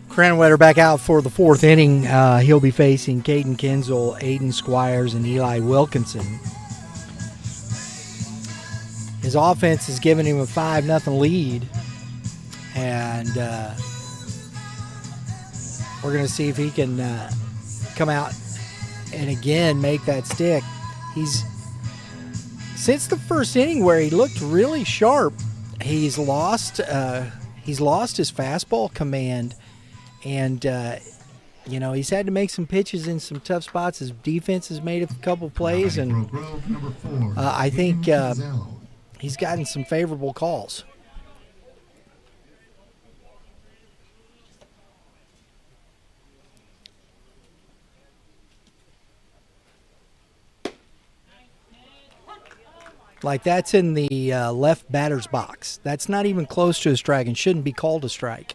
Cranwetter back out for the 4th inning. He'll be facing Caden Kinzel, Aiden Squires, and Eli Wilkinson. His offense has given him a 5-0 lead. And we're going to see if he can come out and again make that stick. He's, since the first inning where he looked really sharp, he's lost his fastball command. And, he's had to make some pitches in some tough spots. His defense has made a couple plays, and I think he's gotten some favorable calls. Like that's in the left batter's box. That's not even close to a strike and shouldn't be called a strike.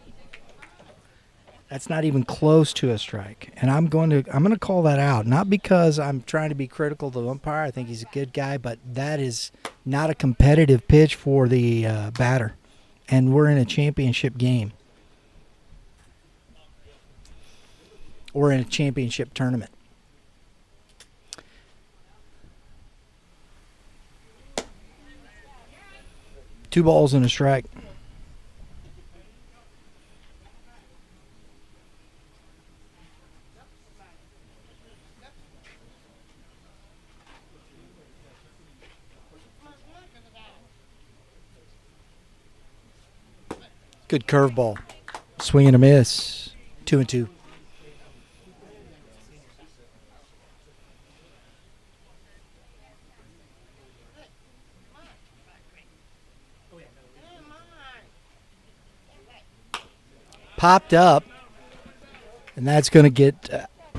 That's not even close to a strike. And I'm going to call that out. Not because I'm trying to be critical of the umpire. I think he's a good guy, but that is not a competitive pitch for the batter. And we're in a championship game. We're in a championship tournament. Two balls and a strike. Good curveball. Swing and a miss. 2-2. Popped up, and that's going to get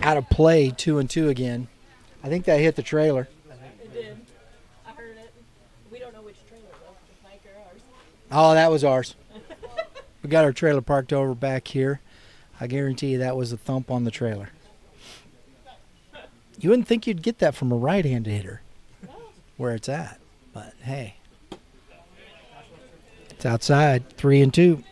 out of play. 2-2 again. I think that hit the trailer. It did. I heard it. We don't know which trailer though. If Mike or ours. Oh, that was ours. We got our trailer parked over back here. I guarantee you that was a thump on the trailer. You wouldn't think you'd get that from a right-handed hitter where it's at. But, hey. It's outside. 3-2.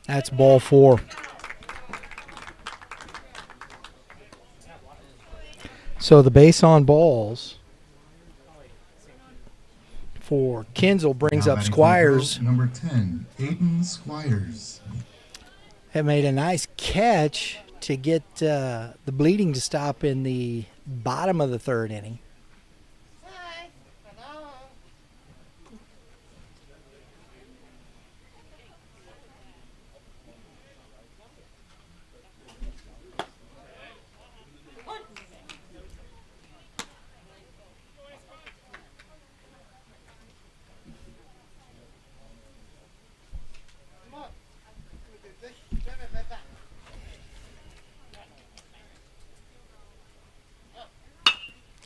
That's ball 4. So the base on balls for Kinzel brings Now up batting Squires. for number 10, Aiden Squires. Have made a nice catch to get the bleeding to stop in the bottom of the third inning.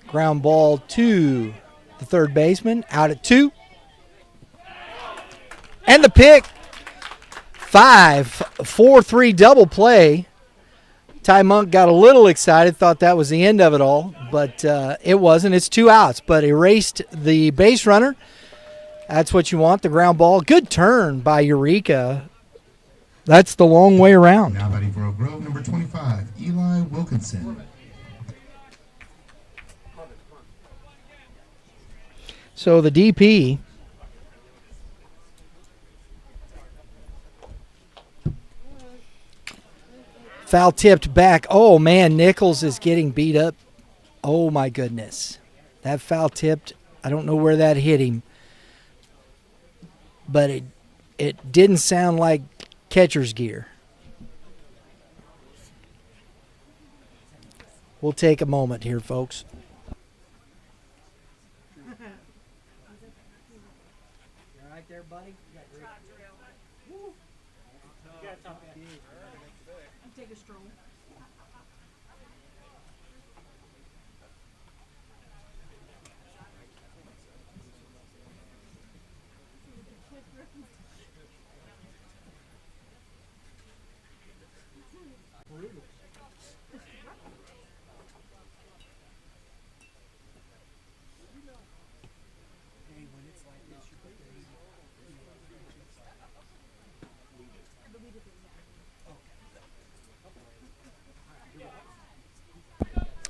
Ground ball to the third baseman, out at 2. And the pick. 5-4-3 double play. Ty Monk got a little excited, thought that was the end of it all, but it wasn't. It's 2 outs, but erased the base runner. That's what you want, the ground ball. Good turn by Eureka. That's the long way around. Now batting for Oak Grove, number 25, Eli Wilkinson. So the DP foul tipped back. Oh, man, Nichols is getting beat up. Oh, my goodness. That foul tipped. I don't know where that hit him. But it didn't sound like catcher's gear. We'll take a moment here, folks. There, buddy. Take a stroll.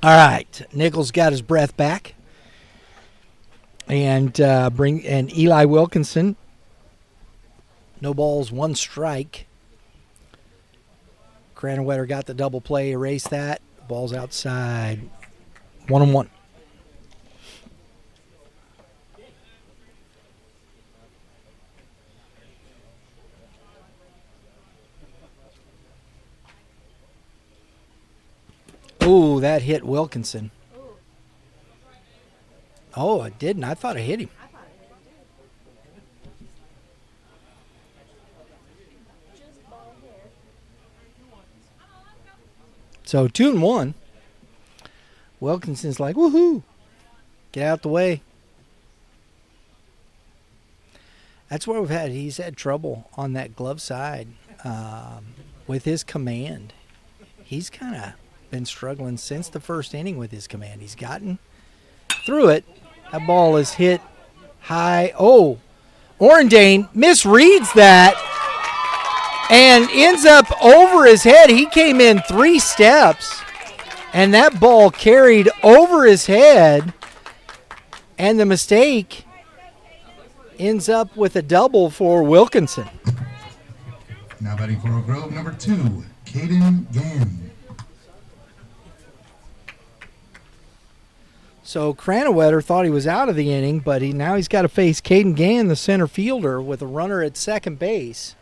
All right, Nichols got his breath back, and Eli Wilkinson. No balls, 1 strike. Cranwetter got the double play, erased that. Ball's outside. 1-1. Oh, that hit Wilkinson. Oh, it didn't. I thought it hit him. So 2-1. Wilkinson's like, woohoo. Get out the way. That's where he's had trouble on that glove side with his command. He's kind of been struggling since the first inning with his command. He's gotten through it. That ball is hit high. Oh, Orendane misreads that and ends up over his head. He came in 3 steps, and that ball carried over his head, and the mistake ends up with a double for Wilkinson. Now batting for Oak Grove, number 2, Caden Gann. So Cranwetter thought he was out of the inning, but now he's got to face Caden Gann, the center fielder, with a runner at second base.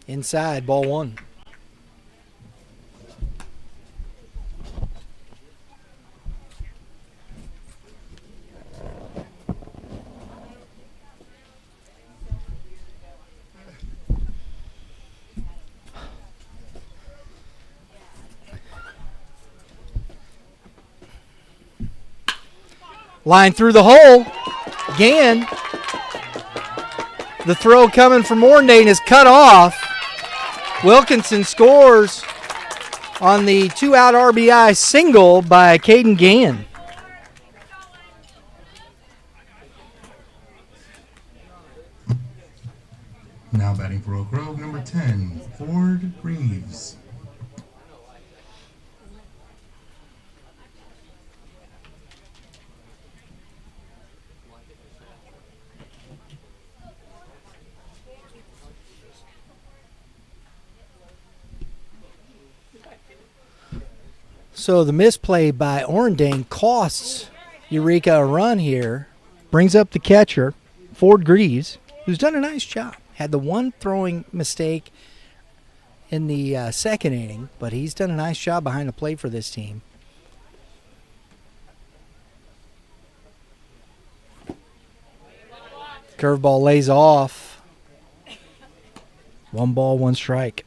Inside, ball 1. Line through the hole. Gann. The throw coming from Orendane is cut off. Wilkinson scores on the 2-out RBI single by Caden Gann. Now batting for Oak Grove, number 10, Ford Reeves. So the misplay by Orendane costs Eureka a run here. Brings up the catcher, Ford Greaves, who's done a nice job. Had the one throwing mistake in the second inning, but he's done a nice job behind the plate for this team. Curveball lays off. 1 ball, 1 strike.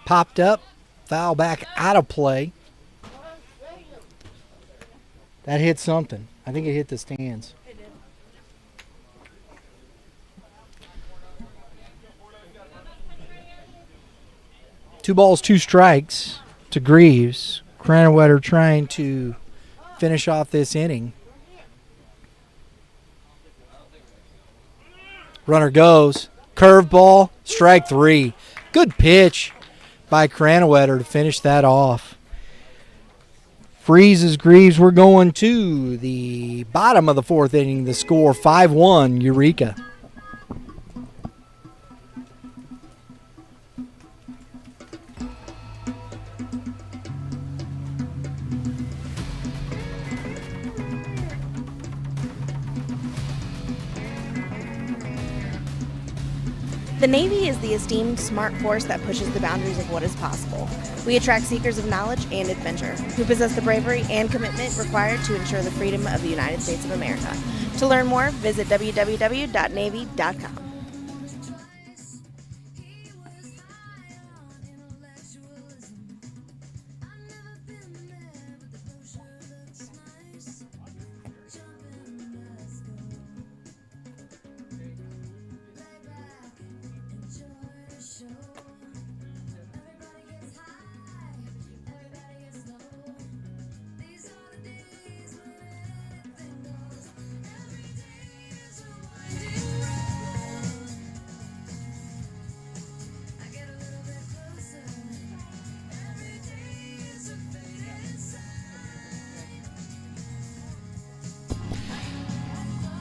Popped up, foul back out of play. That hit something. I think it hit the stands. It did. 2 balls, 2 strikes to Greaves. Cranwetter trying to finish off this inning. Runner goes. Curveball, strike 3. Good pitch by Cranwetter to finish that off. Freezes Greaves. We're going to the bottom of the 4th inning. The score 5-1 Eureka. The Navy is the esteemed smart force that pushes the boundaries of what is possible. We attract seekers of knowledge and adventure, who possess the bravery and commitment required to ensure the freedom of the United States of America. To learn more, visit www.navy.com.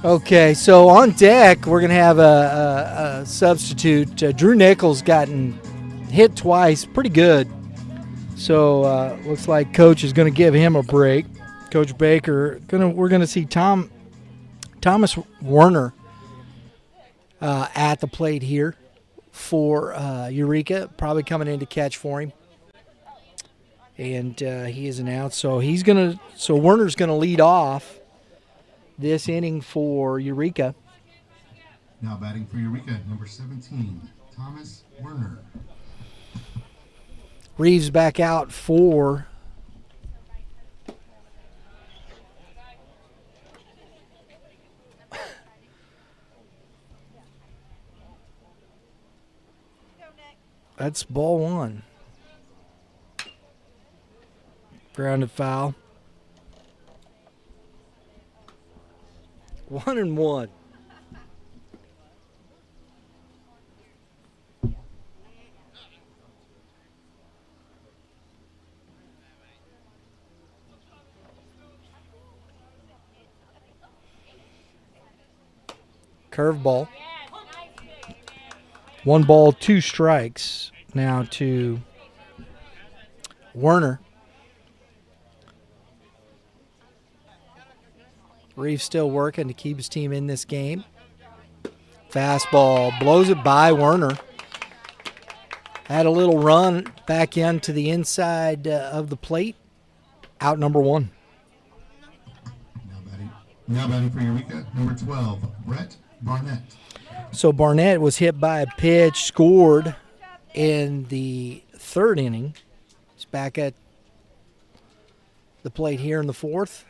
Okay, so on deck, we're going to have a substitute. Drew Nichols gotten hit twice, pretty good. So looks like Coach is going to give him a break. Coach Baker, we're going to see Thomas Werner at the plate here for Eureka, probably coming in to catch for him. And he is announced, so Werner's going to lead off this inning for Eureka. Now batting for Eureka, number 17, Thomas Werner. Reeves back out for that's ball one. Grounded foul. 1-1. Curveball. 1 ball, 2 strikes. Now to Werner. Reeves still working to keep his team in this game. Fastball blows it by Werner. Had a little run back into the inside of the plate. Out number 1. Now batting for Eureka, number 12, Brett Barnett. So Barnett was hit by a pitch, scored in the 3rd inning. He's back at the plate here in the 4th.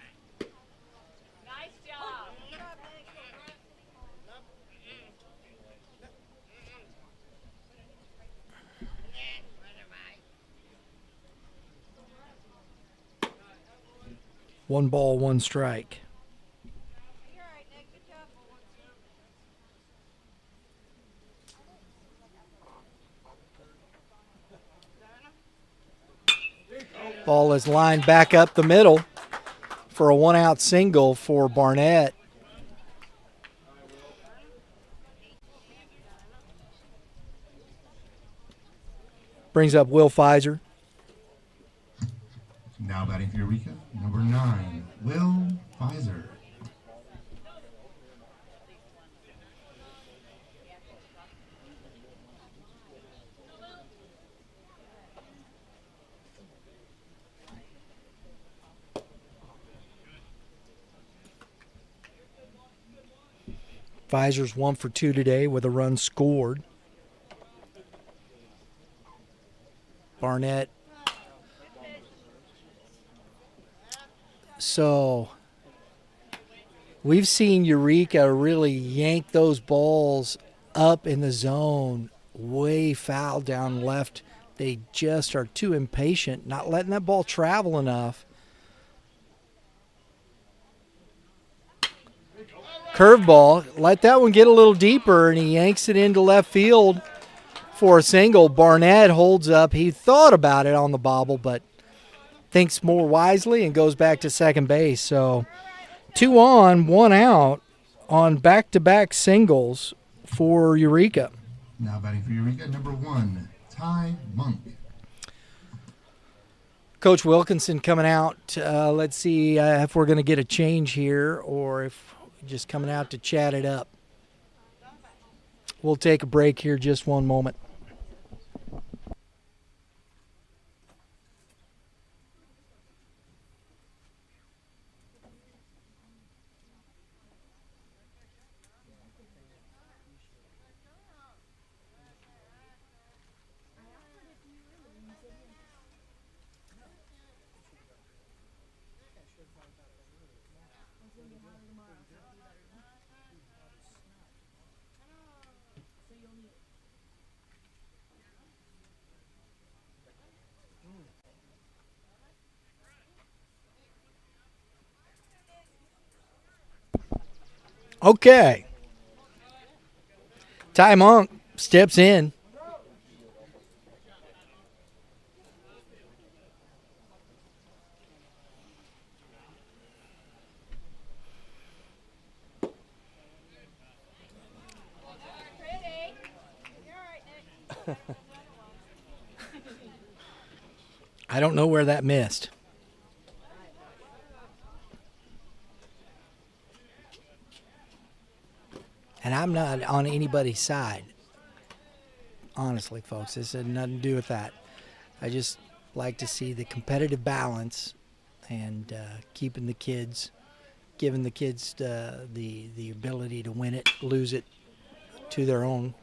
One ball, 1 strike. Ball is lined back up the middle for a 1-out single for Barnett. Brings up Will Pfizer. Now batting for Eureka, number 9, Will Pfizer. Pfizer's 1 for 2 today with a run scored. Barnett. So we've seen Eureka really yank those balls up in the zone, way foul down left. They just are too impatient, not letting that ball travel enough. Curveball, let that one get a little deeper, and he yanks it into left field for a single. Barnett holds up. He thought about it on the bobble, but thinks more wisely and goes back to second base. So 2 on, 1 out on back-to-back singles for Eureka. Now batting for Eureka, number 1, Ty Monk. Coach Wilkinson coming out. Let's see if we're going to get a change here or if just coming out to chat it up. We'll take a break here just one moment. Okay. Ty Monk steps in. I don't know where that missed. And I'm not on anybody's side. Honestly, folks, this had nothing to do with that. I just like to see the competitive balance and keeping the kids, giving the kids the ability to win it, lose it to their own.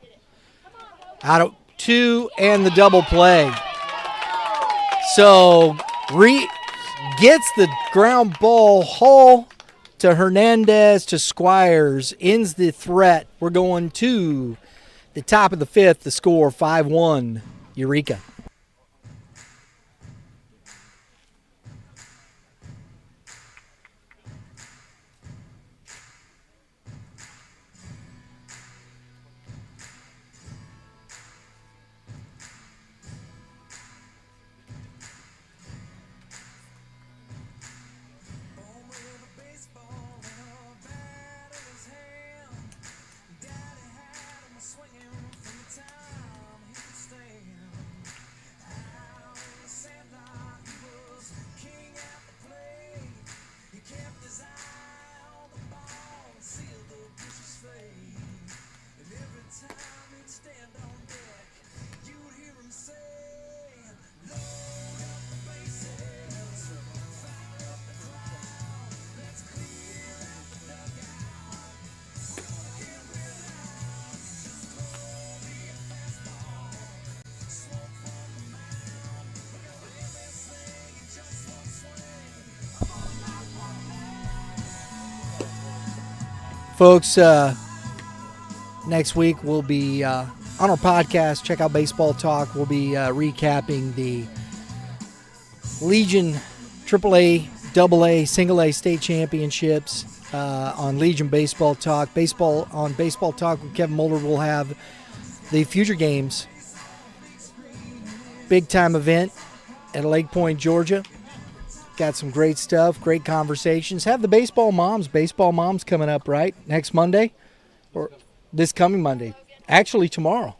Out of two and the double play. So gets the ground ball. Hall to Hernandez to Squires, ends the threat. We're going to the top of the fifth. The score 5-1 Eureka. Folks, next week we'll be on our podcast. Check out Baseball Talk. We'll be recapping the Legion AAA, AA, Single A state championships on Legion Baseball Talk. Baseball Talk with Kevin Mulder will have the Future Games big time event at Lake Point, Georgia. Got some great stuff, great conversations. Have the Baseball Moms coming up, right? Next Monday? Or this coming Monday. Actually, tomorrow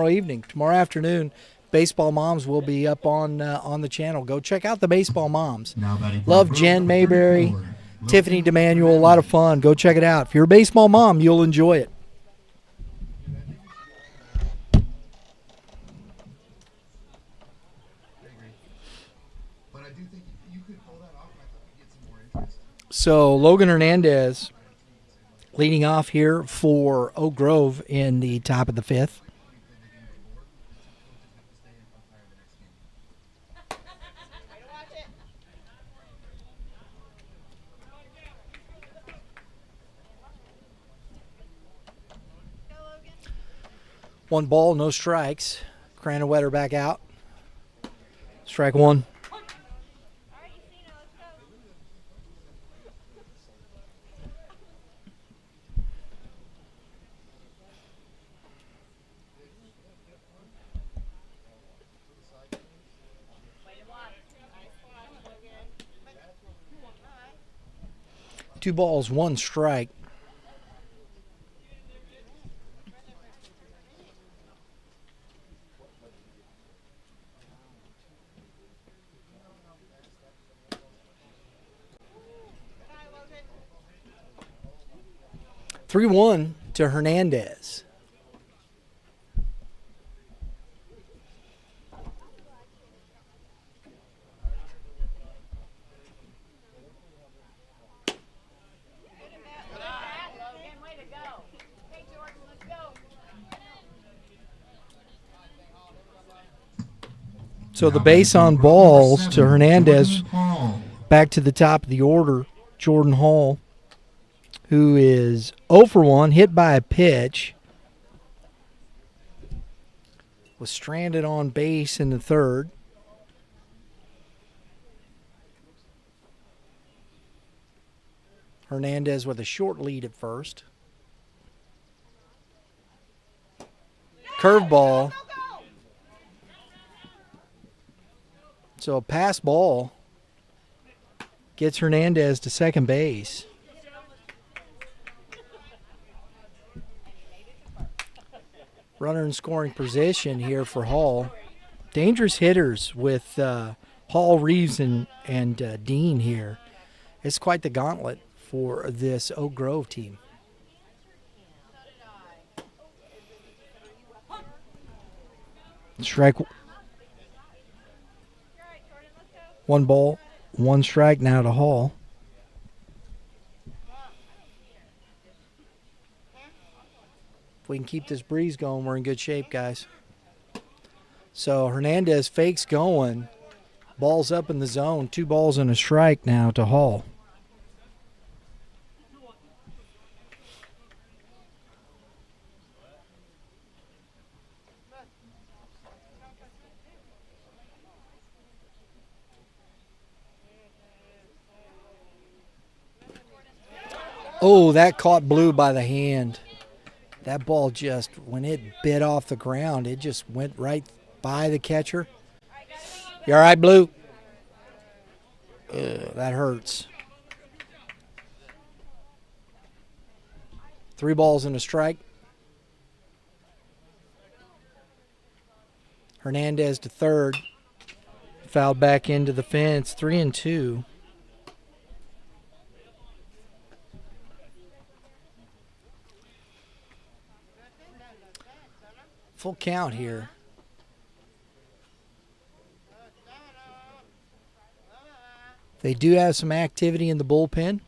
evening, tomorrow afternoon, Baseball Moms will be up on the channel. Go check out the Baseball Moms. Love Jen Mayberry, Tiffany DeManuel, a lot of fun. Go check it out. If you're a baseball mom, you'll enjoy it. So Logan Hernandez leading off here for Oak Grove in the top of the fifth. One ball, no strikes. Cranowetter back out. Strike one. 2 balls, 1 strike. Three one to Hernandez. So the base on balls to Hernandez, back to the top of the order, Jordan Hall, who is 0 for 1, hit by a pitch, was stranded on base in the third. Hernandez with a short lead at first. Curveball. So a pass ball gets Hernandez to second base. Runner in scoring position here for Hall. Dangerous hitters with Hall, Reeves, and Dean here. It's quite the gauntlet for this Oak Grove team. Strike. 1 ball, 1 strike now to Hall. If we can keep this breeze going, we're in good shape, guys. So Hernandez fakes going. Ball's up in the zone. 2 balls and a strike now to Hall. Oh, that caught Blue by the hand. That ball just, when it bit off the ground, it just went right by the catcher. You all right, Blue? That hurts. 3 balls and a strike. Hernandez to third. Fouled back into the fence. 3-2. Full count here. They do have some activity in the bullpen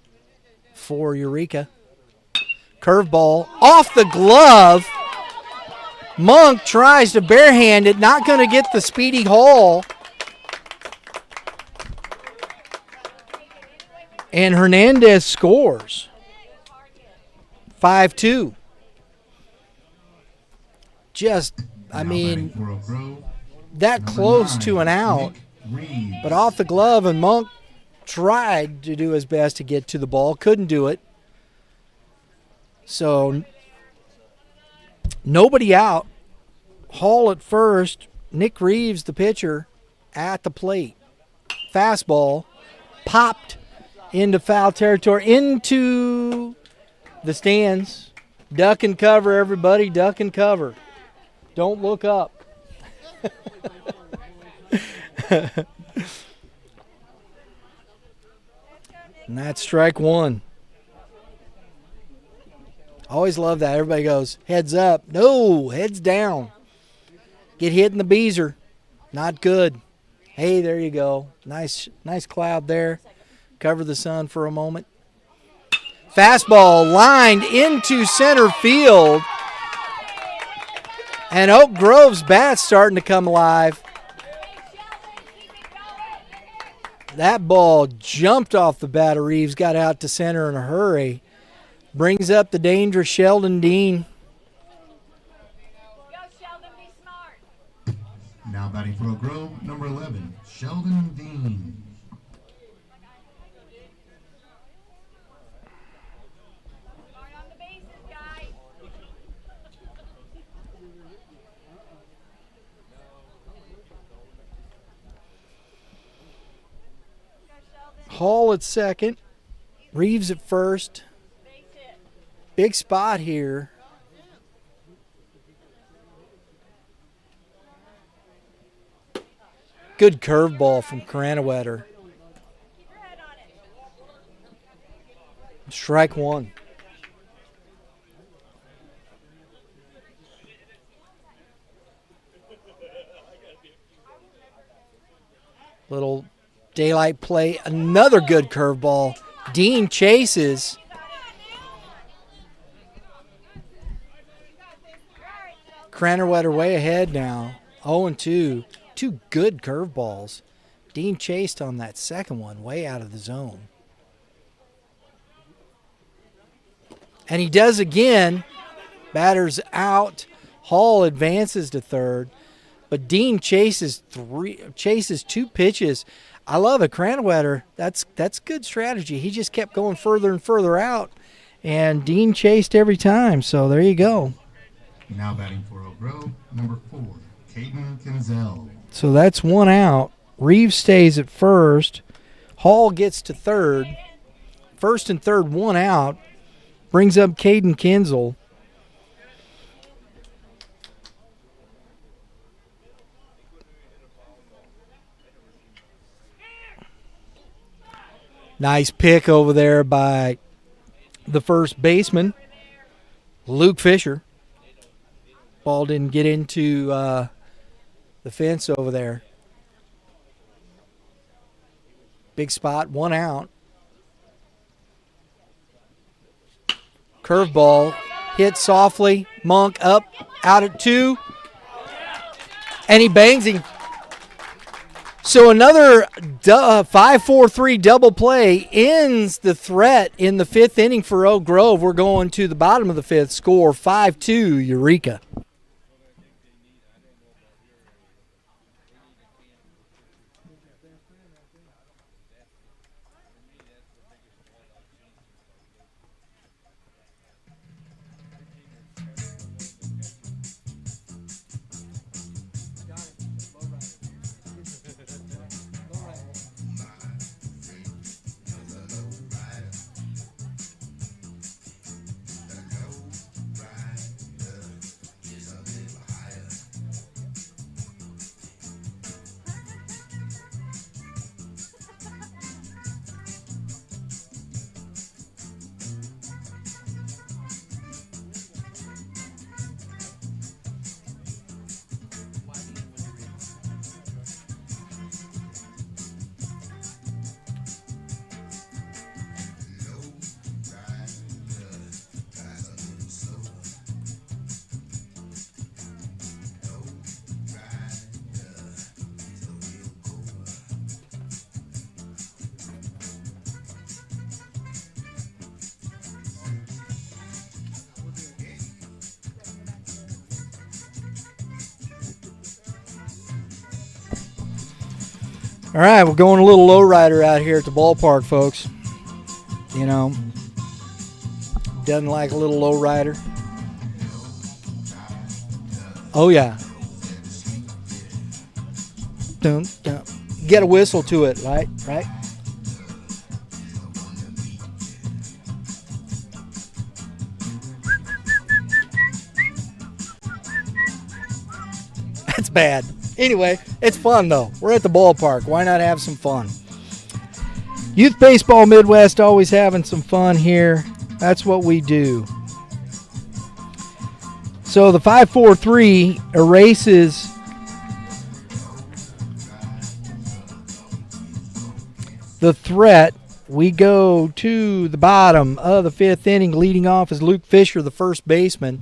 for Eureka. Curveball off the glove. Monk tries to barehand it, not going to get the speedy Hall. And Hernandez scores. 5-2. Just, I mean, that close to an out, but off the glove, and Monk tried to do his best to get to the ball, couldn't do it. So, nobody out. Hall at first, Nick Reeves, the pitcher, at the plate. Fastball popped into foul territory, into the stands. Duck and cover, everybody, duck and cover. Don't look up. And that's strike 1. Always love that. Everybody goes, heads up. No, heads down. Get hit in the beezer. Not good. Hey, there you go. Nice cloud there. Cover the sun for a moment. Fastball lined into center field. And Oak Grove's bat's starting to come alive. That ball jumped off the bat of Reeves, got out to center in a hurry. Brings up the dangerous Sheldon Dean. Go, Sheldon, be smart. Now batting for Oak Grove, number 11, Sheldon Dean. Smart on the bases, guys. Hall at second. Reeves at first. Base hit. Big spot here. Good curveball from Cranawetter. Keep your head on it. Strike 1. Little daylight play. Another good curveball. Dean chases. Cranawetter way ahead now. 0-2. 2 good curveballs. Dean chased on that second one, way out of the zone. And he does again. Batter's out. Hall advances to third. But Dean chases 2 pitches. I love it. Cranawetter, that's good strategy. He just kept going further and further out. And Dean chased every time. So there you go. Now batting for Oak Grove, number 4, Caden Kinzel. So that's 1 out. Reeves stays at first. Hall gets to third. First and third, 1 out. Brings up Caden Kinzel. Nice pick over there by the first baseman, Luke Fisher. Ball didn't get into the fence over there. Big spot, 1 out. Curveball hit softly. Monk up, out at 2. And he bangs him. So another 5-4-3 double play ends the threat in the 5th inning for Oak Grove. We're going to the bottom of the 5th. Score 5-2 Eureka. All right, we're going a little lowrider out here at the ballpark, folks. You know, doesn't like a little lowrider. Oh, yeah. Dun, dun. Get a whistle to it, right? Right? That's bad. Anyway, it's fun, though. We're at the ballpark. Why not have some fun? Youth Baseball Midwest always having some fun here. That's what we do. So the 5-4-3 erases the threat. We go to the bottom of the 5th inning. Leading off is Luke Fisher, the first baseman.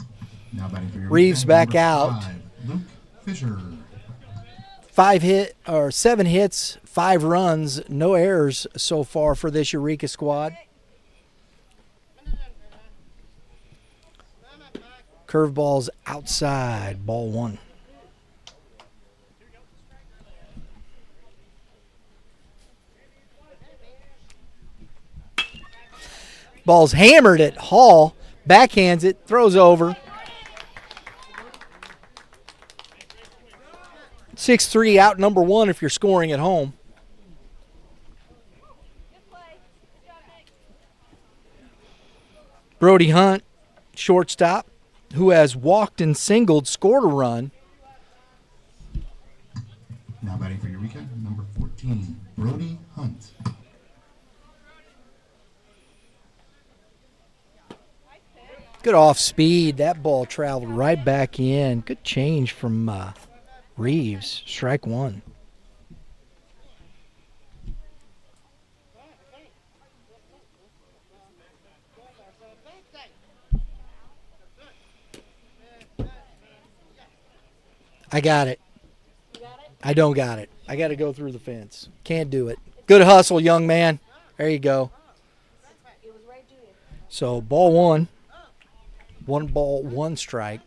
Now batting for your Reeves back out. 5, Luke Fisher. 7 hits, 5 runs, no errors so far for this Eureka squad. Curveball's outside, ball 1. Ball's hammered at Hall, backhands it, throws over. 6-3 out number 1 if you're scoring at home. Brody Hunt, shortstop, who has walked and singled, scored a run. Now batting for Eureka, number 14, Brody Hunt. Good off speed. That ball traveled right back in. Good change from Reeves. Strike 1. I got it. I don't got it. I got to go through the fence. Can't do it. Good hustle, young man. There you go. So ball 1. 1 ball, 1 strike.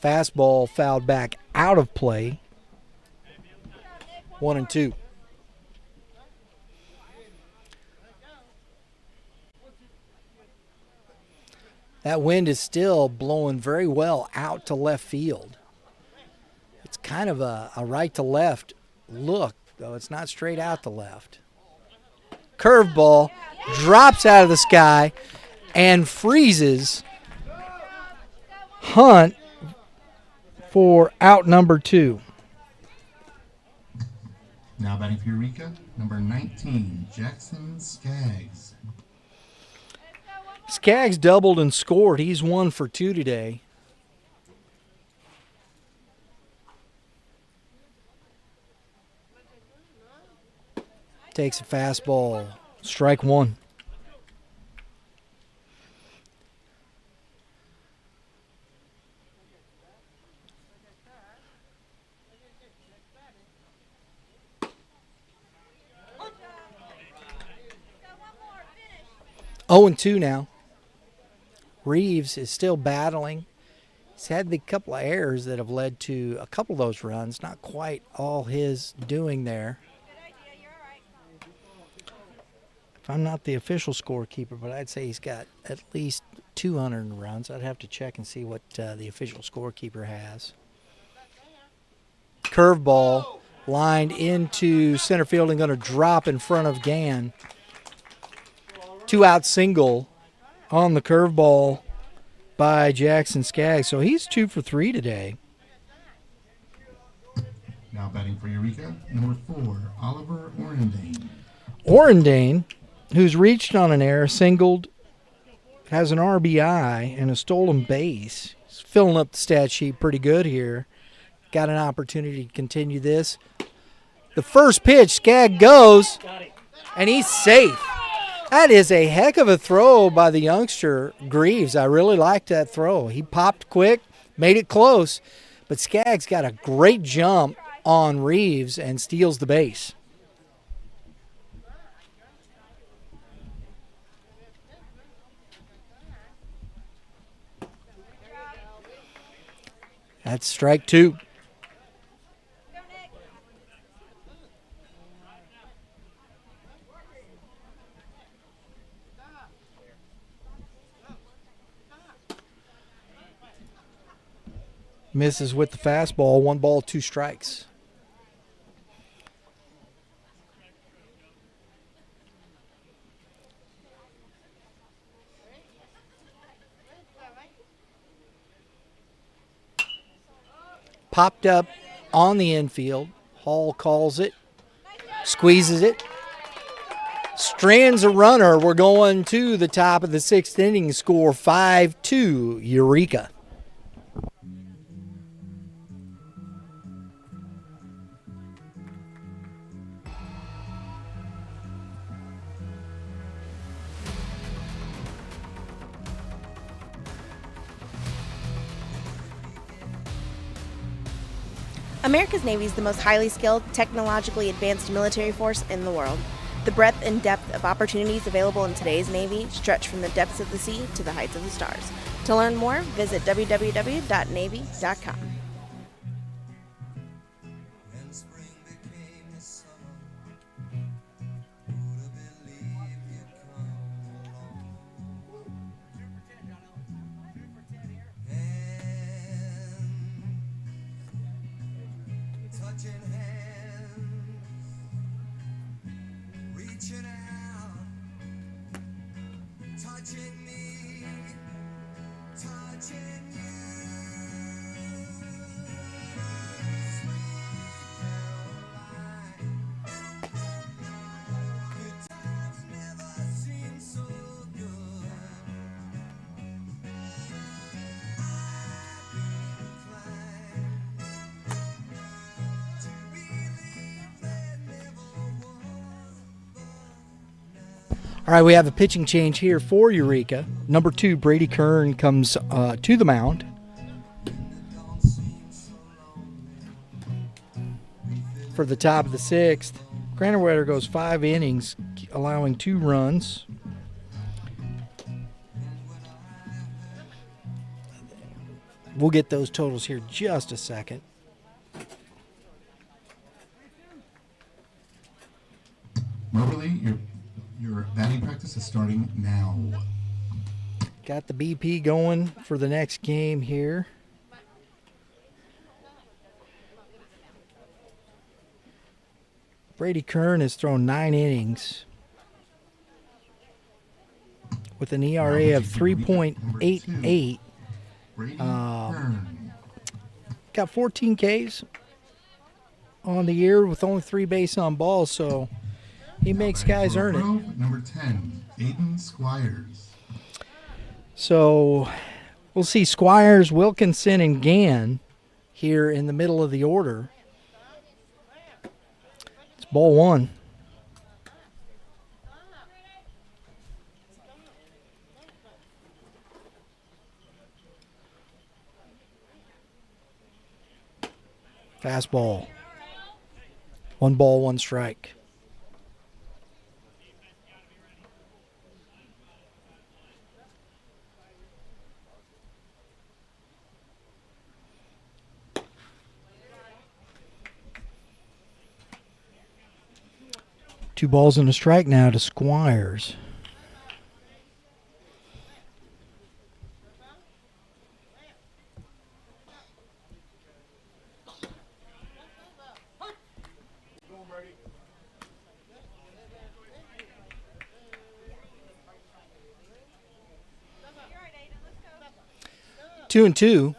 Fastball fouled back out of play. 1-2. That wind is still blowing very well out to left field. It's kind of a right to left look, though it's not straight out to left. Curveball drops out of the sky and freezes Hunt for out number 2. Now batting for Eureka, number 19, Jackson Skaggs. Skaggs doubled and scored. He's 1 for 2 today. Takes a fastball. Strike 1. Oh, and 2 now. Reeves is still battling. He's had the couple of errors that have led to a couple of those runs. Not quite all his doing there. If I'm not the official scorekeeper, but I'd say he's got at least 200 runs. I'd have to check and see what the official scorekeeper has. Curveball lined into center field and going to drop in front of Gann. 2-out single on the curveball by Jackson Skaggs. So he's 2 for 3 today. Now batting for Eureka, number 4, Oliver Orendane. Orendane, who's reached on an error, singled, has an RBI and a stolen base. He's filling up the stat sheet pretty good here. Got an opportunity to continue this. The first pitch, Skaggs goes, and he's safe. That is a heck of a throw by the youngster, Greaves. I really liked that throw. He popped quick, made it close, but Skaggs got a great jump on Reeves and steals the base. That's strike 2. Misses with the fastball. 1 ball, 2 strikes. Popped up on the infield. Hall calls it. Squeezes it. Strands a runner. We're going to the top of the 6th inning. Score 5-2 Eureka. America's Navy is the most highly skilled, technologically advanced military force in the world. The breadth and depth of opportunities available in today's Navy stretch from the depths of the sea to the heights of the stars. To learn more, visit www.navy.com. All right, we have a pitching change here for Eureka. Number 2, Brady Kern comes to the mound. For the top of the 6th, Cranwetter goes 5 innings, allowing 2 runs. We'll get those totals here just a second. Moberly, your batting practice is starting now. Got the BP going for the next game here. Brady Kern has thrown 9 innings with an ERA of 3.88. Brady Kern. Got 14 Ks, on the year with only 3 base on balls, so he makes guys earn it. Number 10, Aiden Squires. So we'll see Squires, Wilkinson, and Gann here in the middle of the order. It's ball 1. Fastball. 1 ball, 1 strike. Two balls and a strike now to Squires. Two and two.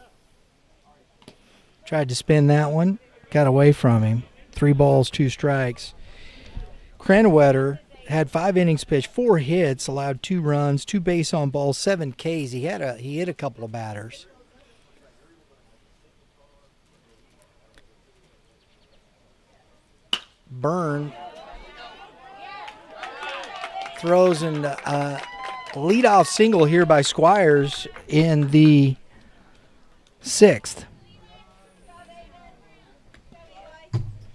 Tried to spin that one. Got away from him. 3 balls, 2 strikes. Cranwetter had 5 innings pitched, 4 hits, allowed 2 runs, 2 base on balls, 7 Ks. He hit a couple of batters. Byrne throws in a leadoff single here by Squires in the 6th.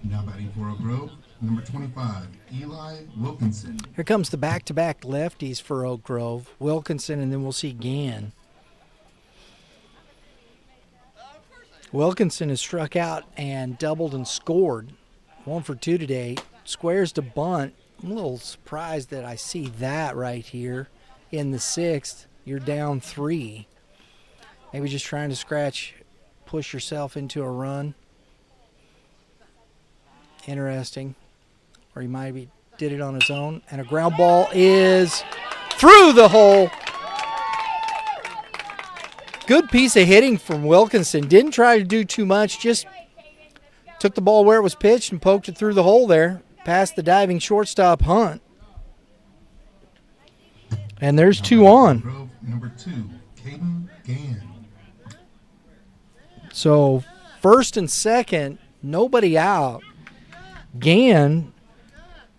Now batting for Oak Grove, number 25, Eli Wilkinson. Here comes the back-to-back lefties for Oak Grove. Wilkinson, and then we'll see Gann. Wilkinson has struck out and doubled and scored. 1 for 2 today. Squares to bunt. I'm a little surprised that I see that right here in the 6th. You're down 3. Maybe just trying to push yourself into a run. Interesting. Or he might have did it on his own. And a ground ball is through the hole. Good piece of hitting from Wilkinson. Didn't try to do too much. Just took the ball where it was pitched and poked it through the hole there. Past the diving shortstop Hunt. And there's 2 on. Number 2, Caden Gann. So first and second, nobody out. Gann,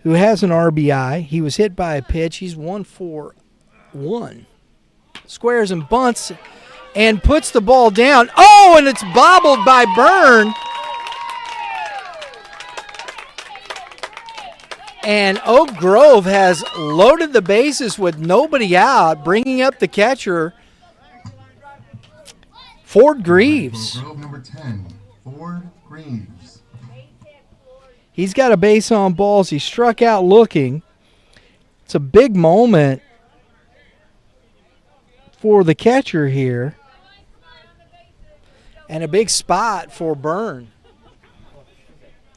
who has an RBI, he was hit by a pitch. He's 1 for 1. Squares and bunts and puts the ball down. Oh, and it's bobbled by Byrne. And Oak Grove has loaded the bases with nobody out, bringing up the catcher, Ford Greaves. Oak Grove, number 10, Ford Greaves. He's got a base on balls. He struck out looking. It's a big moment for the catcher here. And a big spot for Byrne.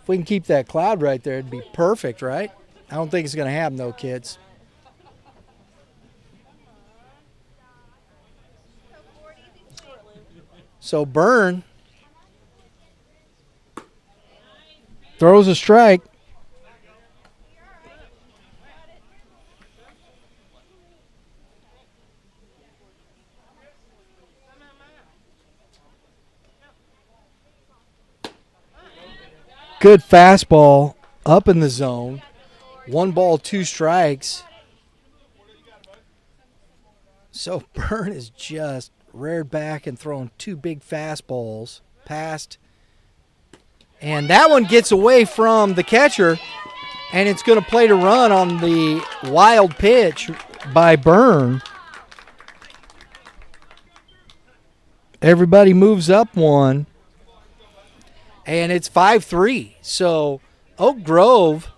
If we can keep that cloud right there, it'd be perfect, right? I don't think it's going to happen, though, kids. So Byrne throws a strike. Good fastball up in the zone. 1 ball, 2 strikes. So Byrne is just reared back and thrown 2 big fastballs past. And that one gets away from the catcher, and it's going to play to run on the wild pitch by Byrne. Everybody moves up 1. And it's 5-3. So Oak Grove,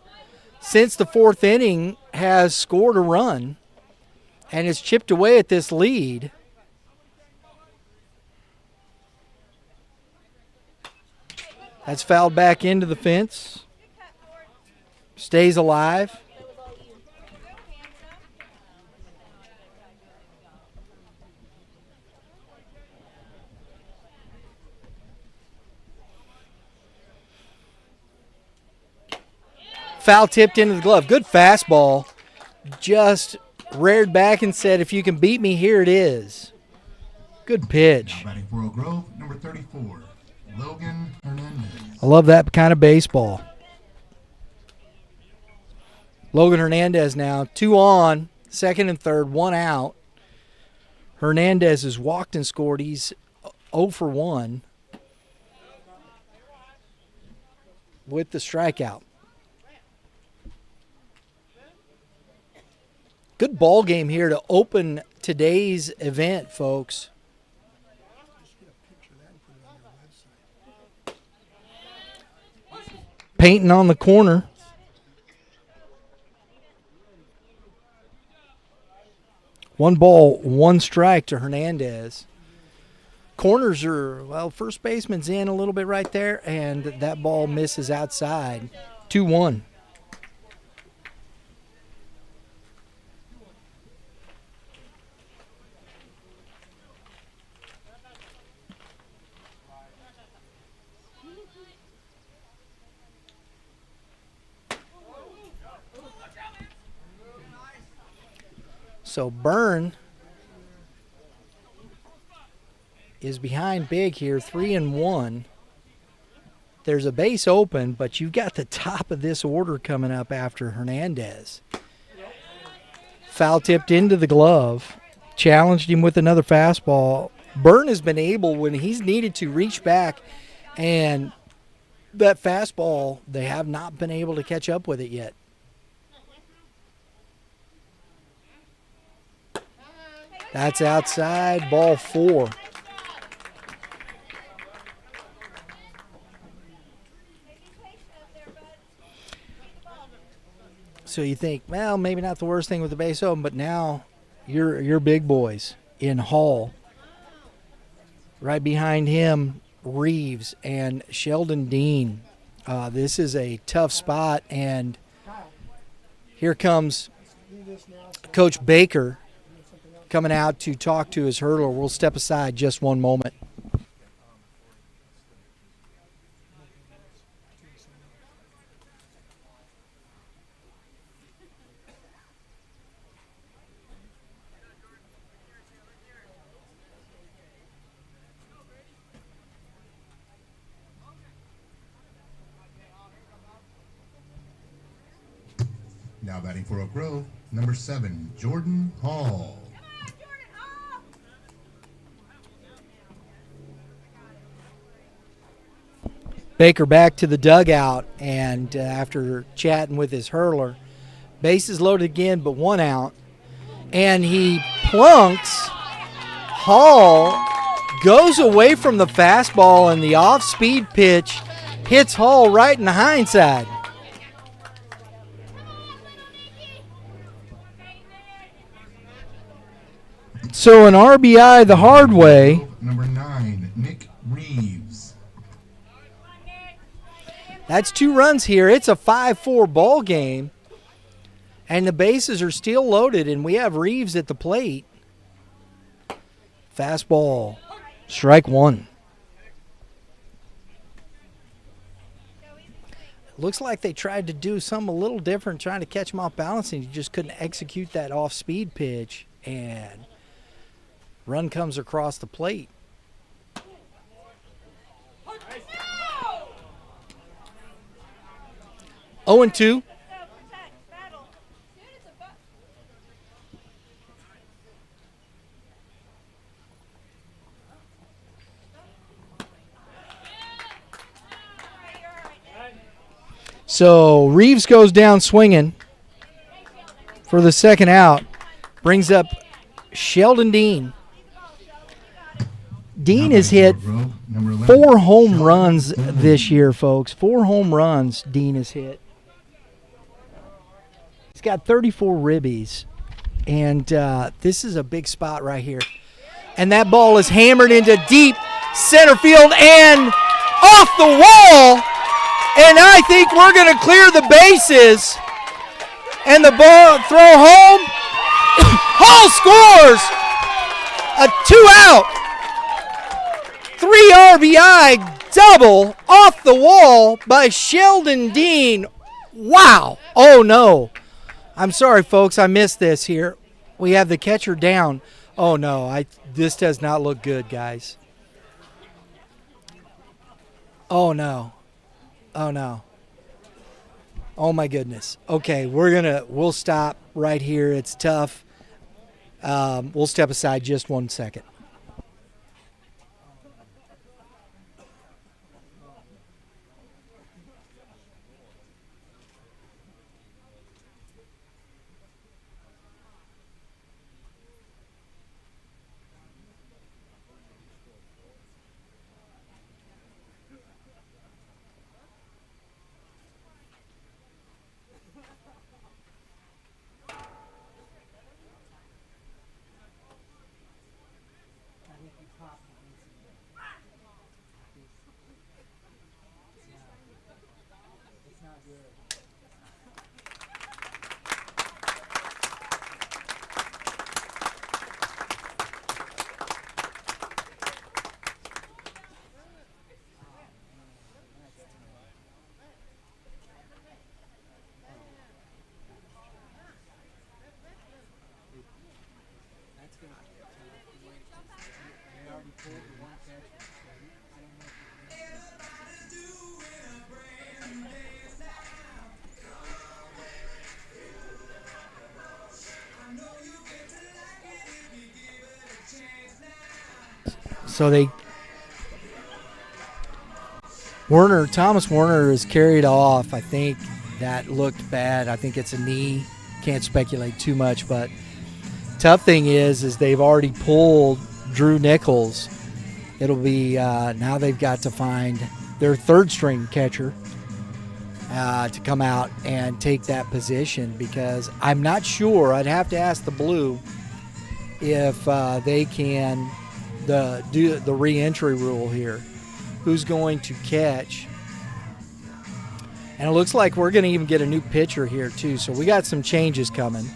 since the 4th inning, has scored a run and has chipped away at this lead. That's fouled back into the fence. Stays alive. Foul tipped into the glove. Good fastball. Just reared back and said, if you can beat me, here it is. Good pitch. Now batting for Oak Grove, number 34, Logan Hernandez. I love that kind of baseball. Logan Hernandez now, 2 on, second and third, 1 out. Hernandez has walked and scored. He's 0 for 1 with the strikeout. Good ball game here to open today's event, folks. Painting on the corner. One ball, 1 strike to Hernandez. Corners are, well, first baseman's in a little bit right there, and that ball misses outside. 2-1. So Byrne is behind big here, 3-1. There's a base open, but you've got the top of this order coming up after Hernandez. Foul tipped into the glove. Challenged him with another fastball. Byrne has been able, when he's needed to, reach back, and that fastball, they have not been able to catch up with it yet. That's outside, ball 4. So you think, well, maybe not the worst thing with the base open, but now you're big boys in Hall. Right behind him, Reeves and Sheldon Dean. This is a tough spot, and here comes Coach Baker coming out to talk to his hurdler. We'll step aside just one moment. Now batting for Oak Grove, number 7, Jordan Hall. Baker back to the dugout, and after chatting with his hurler, bases loaded again, but 1 out, and he plunks. Hall goes away from the fastball, and the off-speed pitch hits Hall right in the hindside. So an RBI the hard way. Number 9, Nick Reeves. That's 2 runs here. It's a 5-4 ball game, and the bases are still loaded, and we have Reeves at the plate. Fastball, strike 1. Looks like they tried to do something a little different, trying to catch him off balance, and he just couldn't execute that off-speed pitch, and run comes across the plate. Oh, 2. So Reeves goes down swinging for the second out. Brings up Sheldon Dean. Dean has hit 4 home runs this year, folks. 4 home runs Dean has hit. He's got 34 ribbies, and this is a big spot right here. And that ball is hammered into deep center field and off the wall, and I think we're going to clear the bases. And the ball throw home. Hall scores a 2-out, 3 RBI double off the wall by Sheldon Dean. Wow. Oh, no. I'm sorry, folks. I missed this here. We have the catcher down. Oh, no. This does not look good, guys. Oh, no. Oh, no. Oh, my goodness. Okay, we'll stop right here. It's tough. We'll step aside just 1 second. So Thomas Werner is carried off. I think that looked bad. I think it's a knee. Can't speculate too much, but tough thing is they've already pulled Drew Nichols. It'll be now they've got to find their third string catcher to come out and take that position, because I'm not sure. I'd have to ask the Blue if they can do the re-entry rule here. Who's going to catch? And it looks like we're going to even get a new pitcher here too. So we got some changes coming.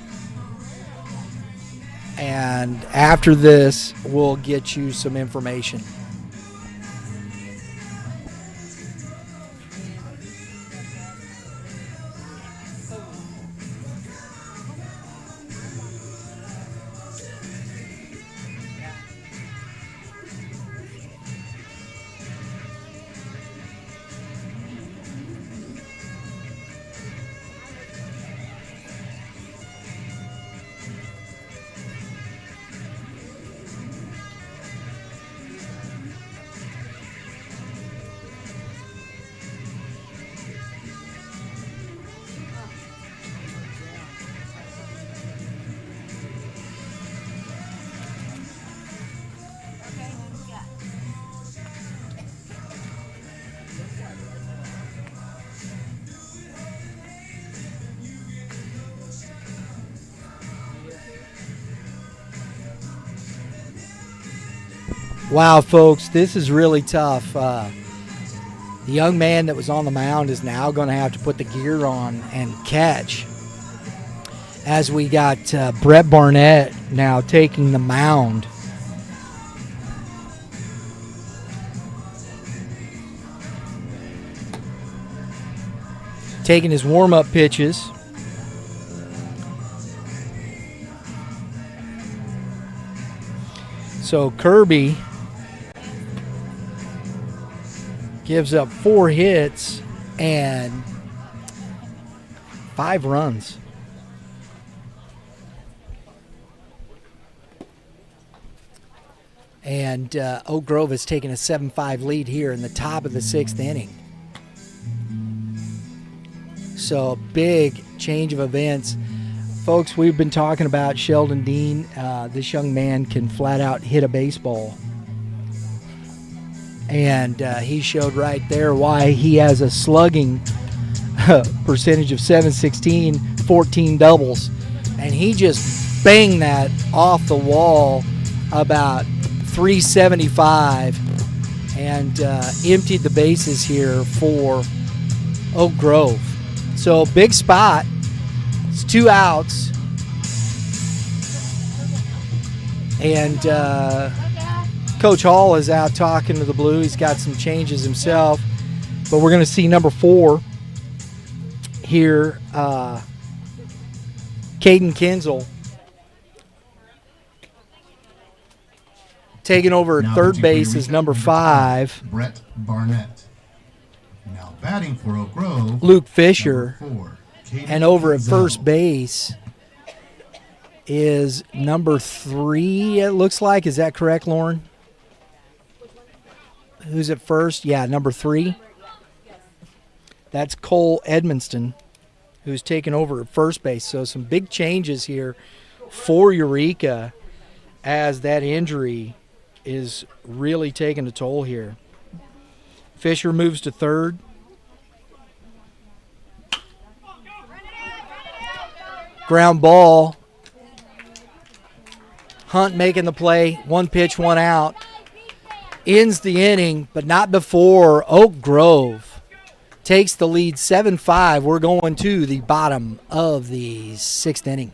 And after this, we'll get you some information. Wow, folks, this is really tough. The young man that was on the mound is now going to have to put the gear on and catch, as we got Brett Barnett now taking the mound. Taking his warm-up pitches. So Kirby gives up 4 hits and 5 runs. And Oak Grove has taken a 7-5 lead here in the top of the 6th inning. So big change of events. Folks, we've been talking about Sheldon Dean. This young man can flat out hit a baseball. And he showed right there why he has a slugging percentage of .716, 14 doubles. And he just banged that off the wall about .375 and emptied the bases here for Oak Grove. So big spot. It's 2 outs. And Coach Hall is out talking to the Blue. He's got some changes himself. But we're going to see number 4 here. Caden Kinzel taking over at Now third pitching for base is Eureka, number 12, 5, Brett Barnett. Now batting for Oak Grove, Luke Fisher. number 4, Caden And over at Kinzel. first base is number 3, it looks like. Is that correct, Lauren? Who's at first? Yeah, number 3. That's Cole Edmonston, who's taken over at first base. So some big changes here for Eureka as that injury is really taking a toll here. Fisher moves to third. Ground ball. Hunt making the play. 1 pitch, 1 out. Ends the inning, but not before Oak Grove takes the lead 7-5. We're going to the bottom of the 6th inning.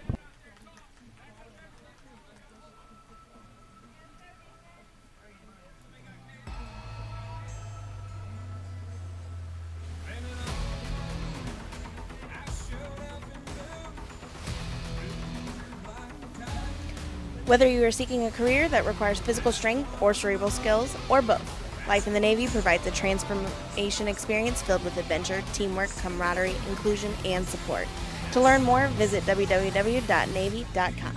Whether you are seeking a career that requires physical strength or cerebral skills, or both, life in the Navy provides a transformation experience filled with adventure, teamwork, camaraderie, inclusion, and support. To learn more, visit www.navy.com.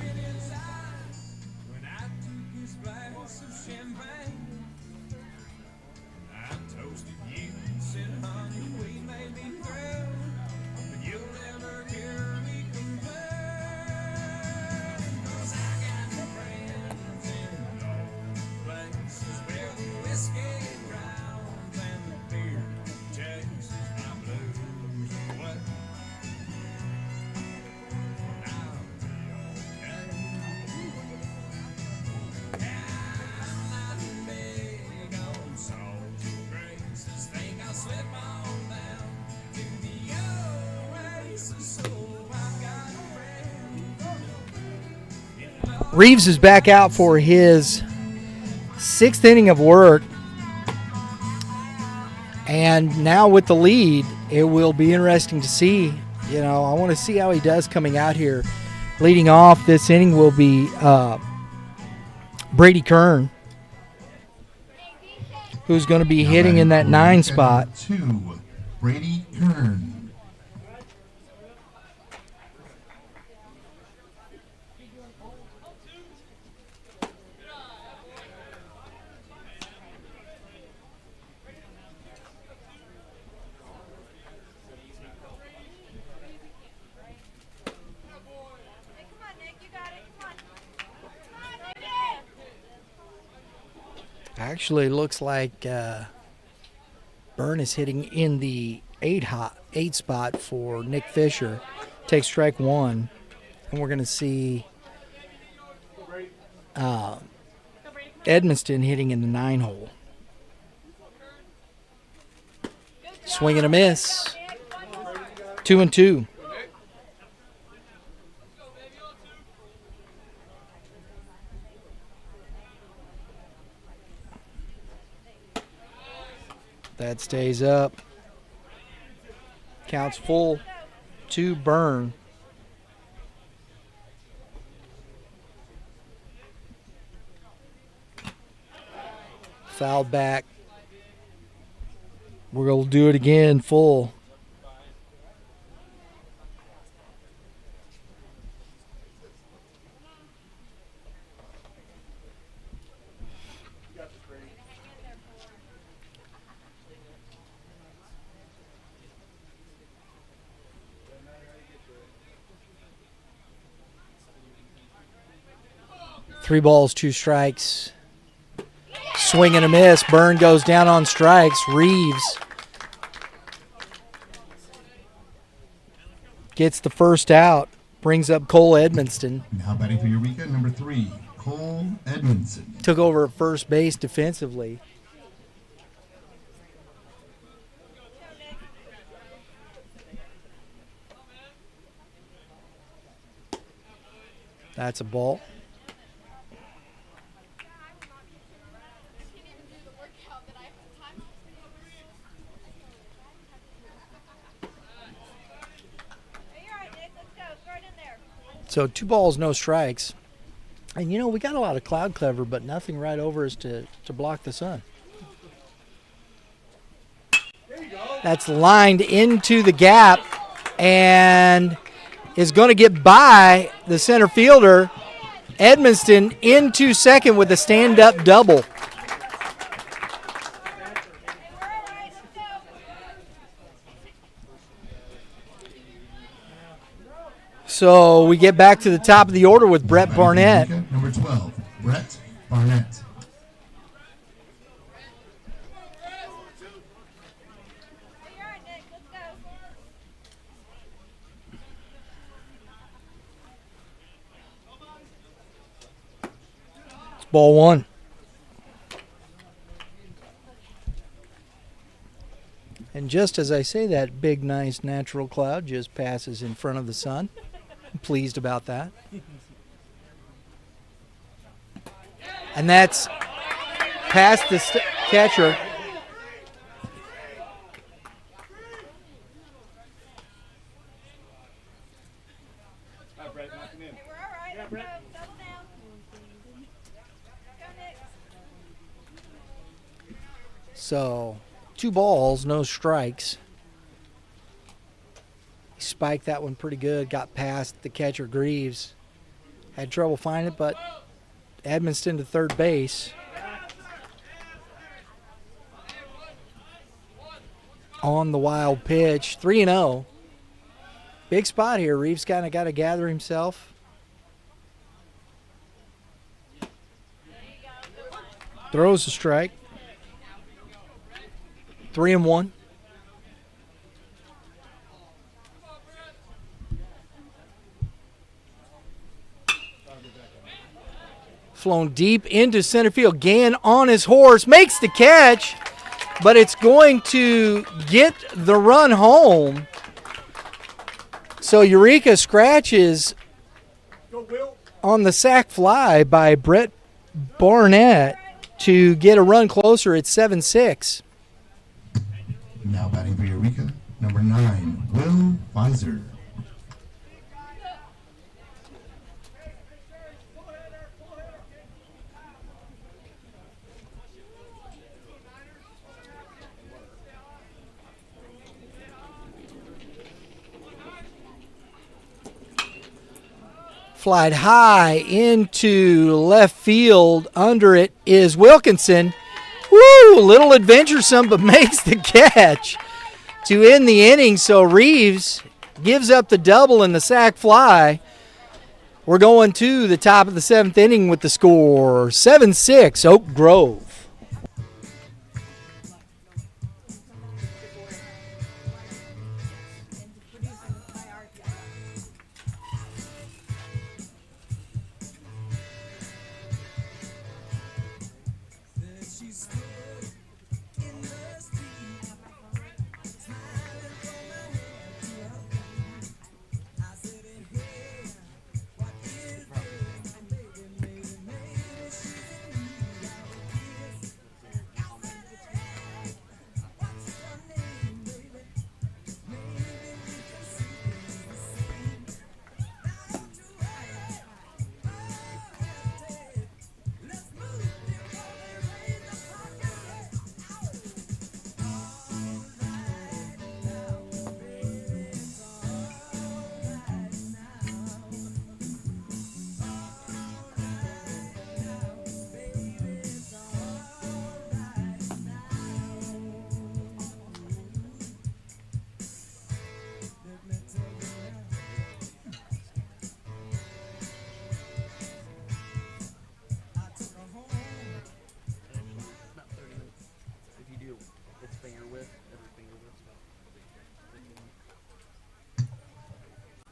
Reeves is back out for his 6th inning of work. And now with the lead, it will be interesting to see. I want to see how he does coming out here. Leading off this inning will be Brady Kern, who's going to be hitting in that 9 spot. 2, Brady Kern. Actually, looks like Byrne is hitting in the 8 spot for Nick Fisher. Takes strike 1, and we're going to see Edmonston hitting in the 9 hole. Swing and a miss. 2-2. That stays up. Counts full to Byrne. Foul back. We're going to do it again, full. Three balls, 2 strikes. Swing and a miss. Byrne goes down on strikes. Reeves gets the first out. Brings up Cole Edmonston. Now batting for Eureka, number 3, Cole Edmondson. Took over at first base defensively. That's a ball. So 2 balls, no strikes. And, we got a lot of cloud cover, but nothing right over us to block the sun. That's lined into the gap and is going to get by the center fielder. Edmonston into second with a stand-up double. So we get back to the top of the order with Brett Barnett. Number 12, Brett Barnett. It's ball 1. And just as I say that, big, nice, natural cloud just passes in front of the sun. I'm pleased about that. And that's past the catcher. So 2 balls, no strikes. He spiked that one pretty good, got past the catcher Greaves. Had trouble finding it, but Edmonston to third base. On the wild pitch, 3-0. Big spot here. Reeves kind of got to gather himself. Throws a strike. 3-1. Flown deep into center field. Gann on his horse, makes the catch, but it's going to get the run home. So Eureka scratches on the sac fly by Brett Barnett to get a run closer at 7-6. Now batting for Eureka, number 9, Will Pfizer. Flied high into left field. Under it is Wilkinson. Woo! Little adventuresome, but makes the catch to end the inning. So Reeves gives up the double and the sac fly. We're going to the top of the 7th inning with the score 7-6 Oak Grove.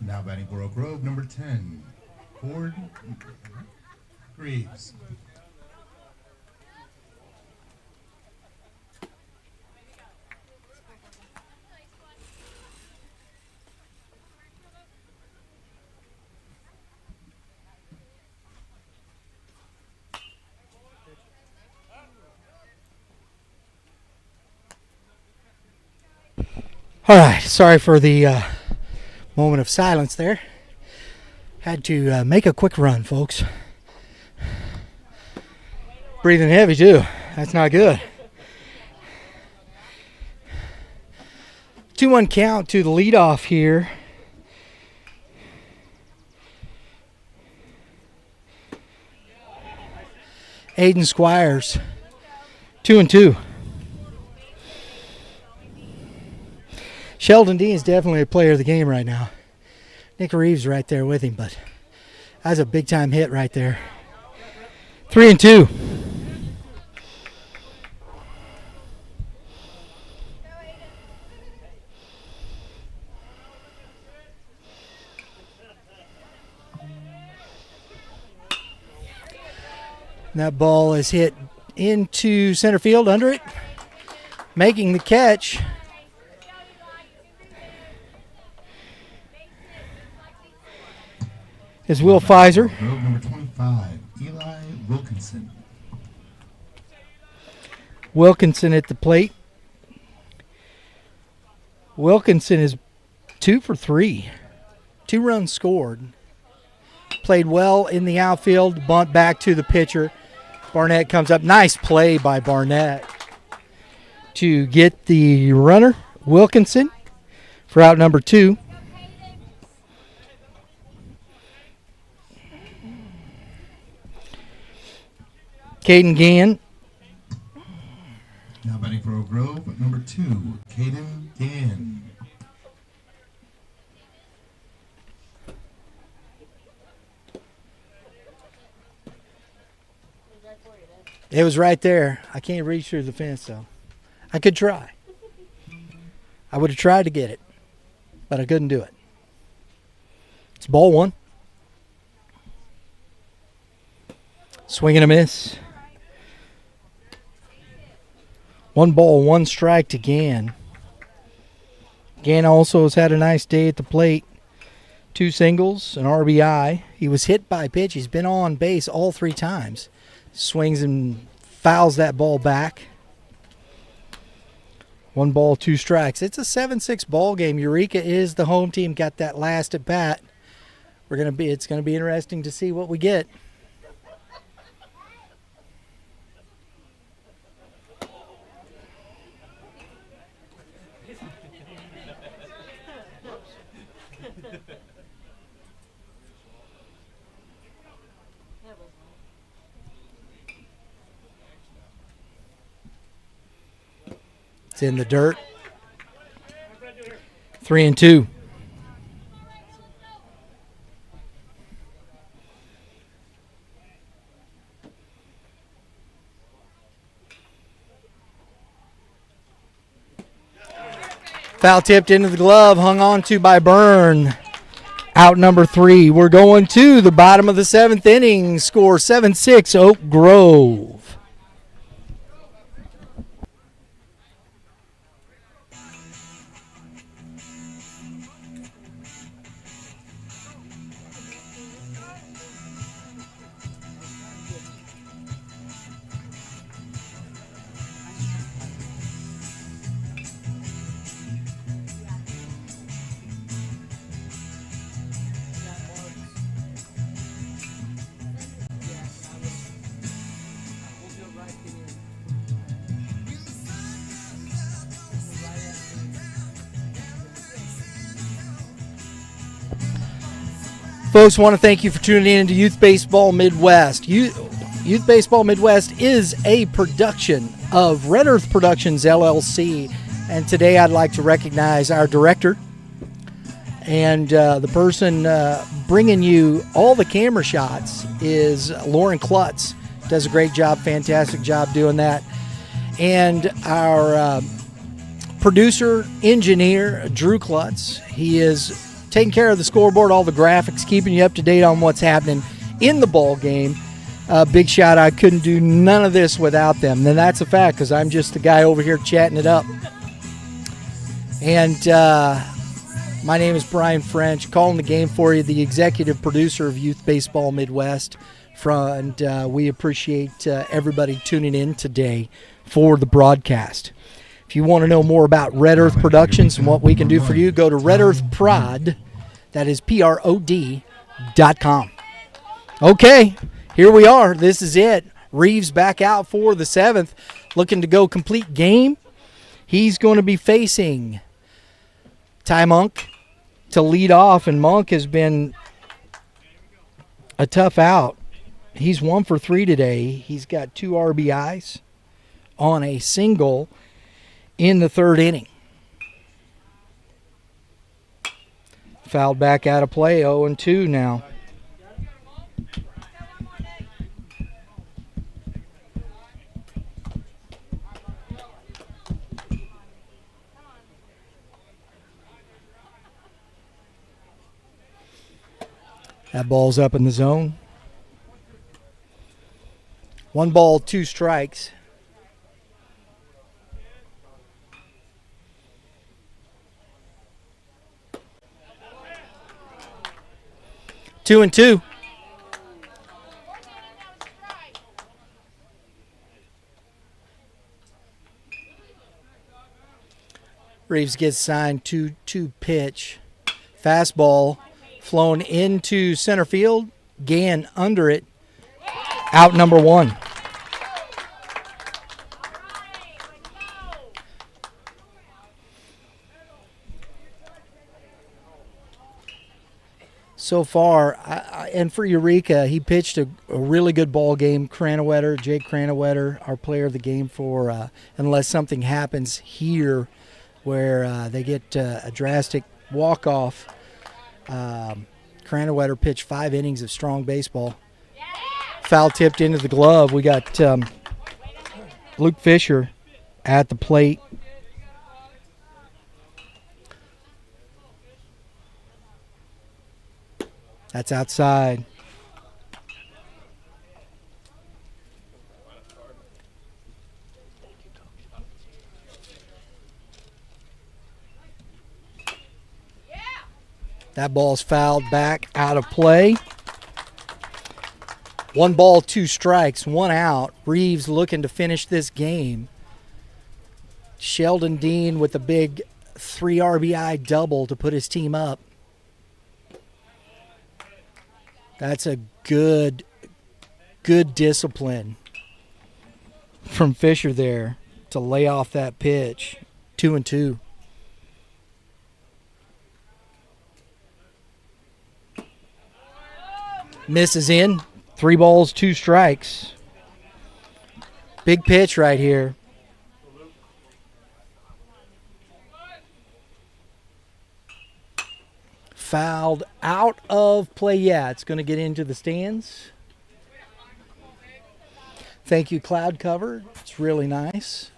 Now batting for Oak Grove, number 10, Ford Greaves. All right, sorry for the moment of silence there. Had to make a quick run, folks. Breathing heavy, too. That's not good. 2-1 count to the leadoff here. Aiden Squires, 2-2. Sheldon Dean is definitely a player of the game right now. Nick Reeves right there with him, but that's a big-time hit right there. 3-2. That ball is hit into center field under it. Making the catch is Will Pfizer. Road number 25, Eli Wilkinson. Wilkinson at the plate. Wilkinson is 2 for 3. 2 runs scored. Played well in the outfield. Bunt back to the pitcher. Barnett comes up. Nice play by Barnett to get the runner, Wilkinson, for out number 2. Caden Gann. Now batting for Oak Grove, number 2, Caden Gann. It was right there. I can't reach through the fence, though. I could try. I would have tried to get it, but I couldn't do it. It's ball 1. Swing and a miss. 1 ball, 1 strike to Gann. Gann also has had a nice day at the plate. 2 singles, an RBI. He was hit by a pitch. He's been on base all 3 times. Swings and fouls that ball back. 1 ball, 2 strikes. It's a 7-6 ball game. Eureka is the home team. Got that last at bat. It's gonna be interesting to see what we get. It's in the dirt. 3-2. Foul tipped into the glove, hung on to by Byrne. Out number 3. We're going to the bottom of the 7th inning. Score 7-6 Oak Grove. Folks, want to thank you for tuning in to Youth Baseball Midwest. Youth Baseball Midwest is a production of Red Earth Productions, LLC. And today I'd like to recognize our director and the person bringing you all the camera shots is Lauren Klutz. Does a great job, fantastic job doing that. And our producer, engineer, Drew Klutz. He is taking care of the scoreboard, all the graphics, keeping you up to date on what's happening in the ball game. Big shout out. I couldn't do none of this without them. And that's a fact because I'm just the guy over here chatting it up. And my name is Brian French, calling the game for you, the executive producer of Youth Baseball Midwest. And we appreciate everybody tuning in today for the broadcast. If you want to know more about Red Earth Productions and what we can do for you, go to Red Earth Prod, that is PROD, YBMcast.com. Okay, here we are. This is it. Reeves back out for the 7th, looking to go complete game. He's going to be facing Ty Monk to lead off, and Monk has been a tough out. He's 1 for 3 today. He's got 2 RBIs on a single in the 3rd inning. Fouled back out of play, 0-2 now. That ball's up in the zone. 1 ball, 2 strikes. Two and two. Reeves gets signed 2-2 pitch. Fastball flown into center field. Gann under it. Out number 1. So far, and for Eureka, he pitched a really good ball game. Jake Cranwetter, our player of the game for, unless something happens here where they get a drastic walk-off. Cranwetter pitched 5 innings of strong baseball. Foul tipped into the glove. We got Luke Fisher at the plate. That's outside. That ball's fouled back out of play. 1 ball, 2 strikes, 1 out. Reeves looking to finish this game. Sheldon Dean with a big 3 RBI double to put his team up. That's a good discipline from Fisher there to lay off that pitch. 2-2. Misses in. 3 balls, 2 strikes. Big pitch right here. Fouled out of play. Yeah, it's going to get into the stands. Thank you, cloud cover. It's really nice.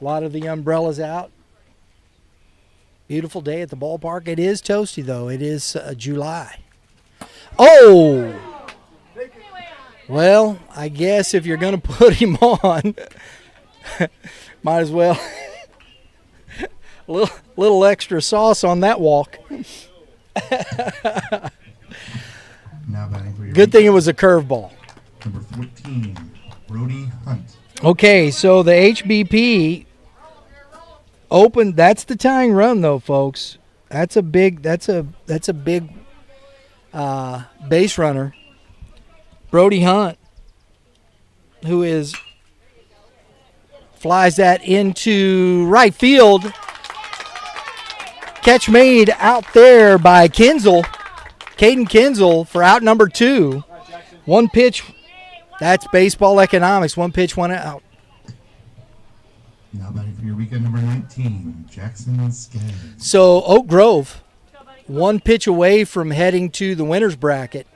A lot of the umbrellas out. Beautiful day at the ballpark. It is toasty, though. It is July. Oh! Well, I guess if you're going to put him on, might as well. A little extra sauce on that walk. Now batting for your Good thing it was a curveball. number 14, Brody Hunt. Okay, so the HBP opened. That's the tying run, though, folks. That's a big base runner. Brody Hunt, who flies that into right field. Catch made out there by Caden Kinzel for out number 2. 1 pitch. That's baseball economics. 1 pitch, 1 out. Now batting for Eureka, number 19, Jackson Skaggs. So Oak Grove, 1 pitch away from heading to the winner's bracket.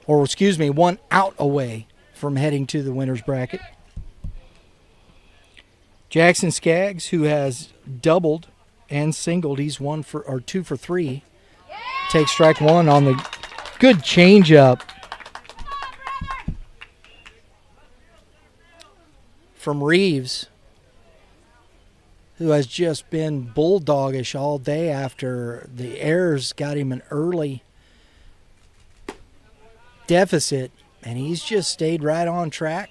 Or, 1 out away from heading to the winner's bracket. Jackson Skaggs, who has doubled and singled. He's 2 for 3. Takes strike 1 on the good changeup from Reeves, who has just been bulldogish all day after the errors got him an early deficit, and he's just stayed right on track.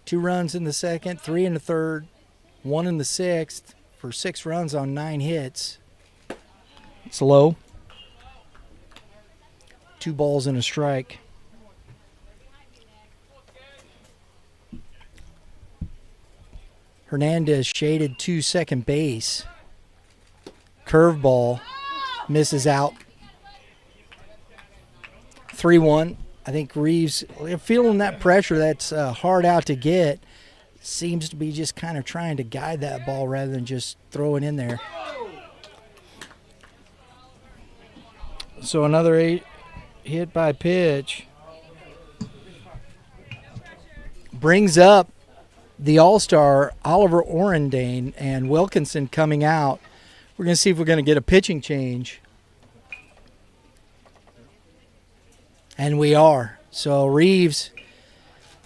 2 runs in the second, 3 in the third, 1 in the 6th for 6 runs on 9 hits. It's low. 2 balls and a strike. Hernandez shaded to second base. Curveball misses out. 3-1. I think Reeves, feeling that pressure that's hard out to get, seems to be just kind of trying to guide that ball rather than just throw it in there. So another 8 hit by pitch brings up the all-star Oliver Orendane, and Wilkinson coming out. We're going to see if we're going to get a pitching change. And we are. So Reeves,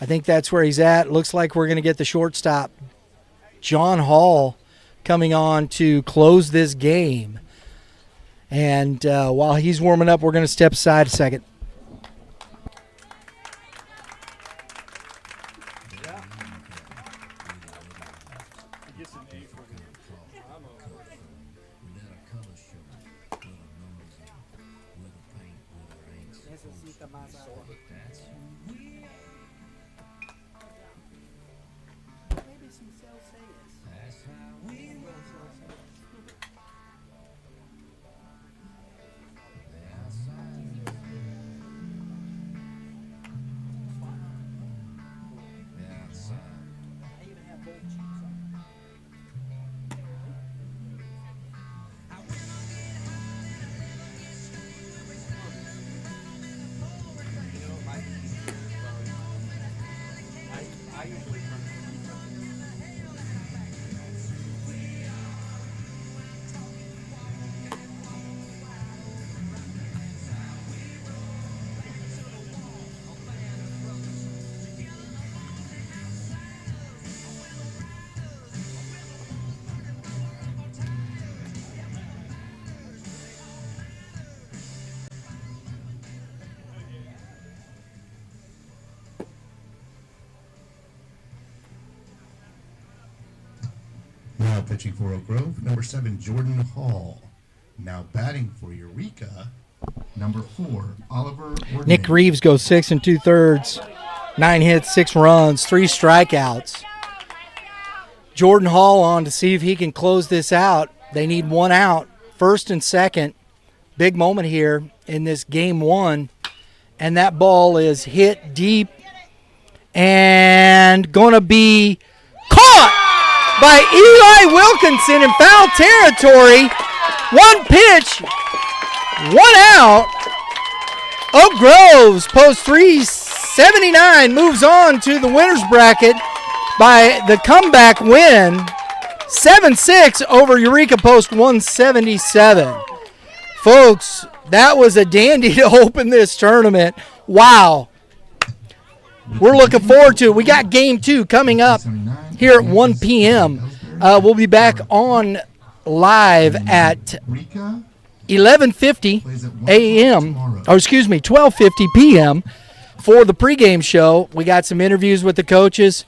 I think that's where he's at. Looks like we're going to get the shortstop, John Hall, coming on to close this game. And while he's warming up, we're going to step aside a second. Now pitching for Oak Grove, number 7, Jordan Hall. Now batting for Eureka, number 4, Oliver Orendane. Nick Reeves goes 6 2/3, 9 hits, 6 runs, 3 strikeouts. Jordan Hall on to see if he can close this out. They need 1 out, first and second. Big moment here in this game 1. And that ball is hit deep and going to be caught by Eli Wilkinson in foul territory. 1 pitch, 1 out. Oak Grove's post 379 moves on to the winner's bracket by the comeback win, 7-6 over Eureka Post 177. Folks, that was a dandy to open this tournament. Wow. We're looking forward to it. We got game 2 coming up here at 1 p.m. We'll be back on live at 11:50 a.m. or 12:50 p.m. for the pregame show. We got some interviews with the coaches.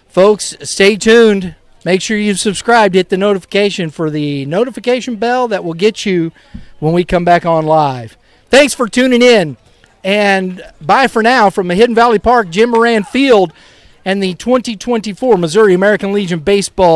Folks, stay tuned. Make sure you've subscribed. Hit the notification for the notification bell that will get you when we come back on live. Thanks for tuning in. And bye for now from the Hidden Valley Park, Jim Moran Field, and the 2024 Missouri American Legion Baseball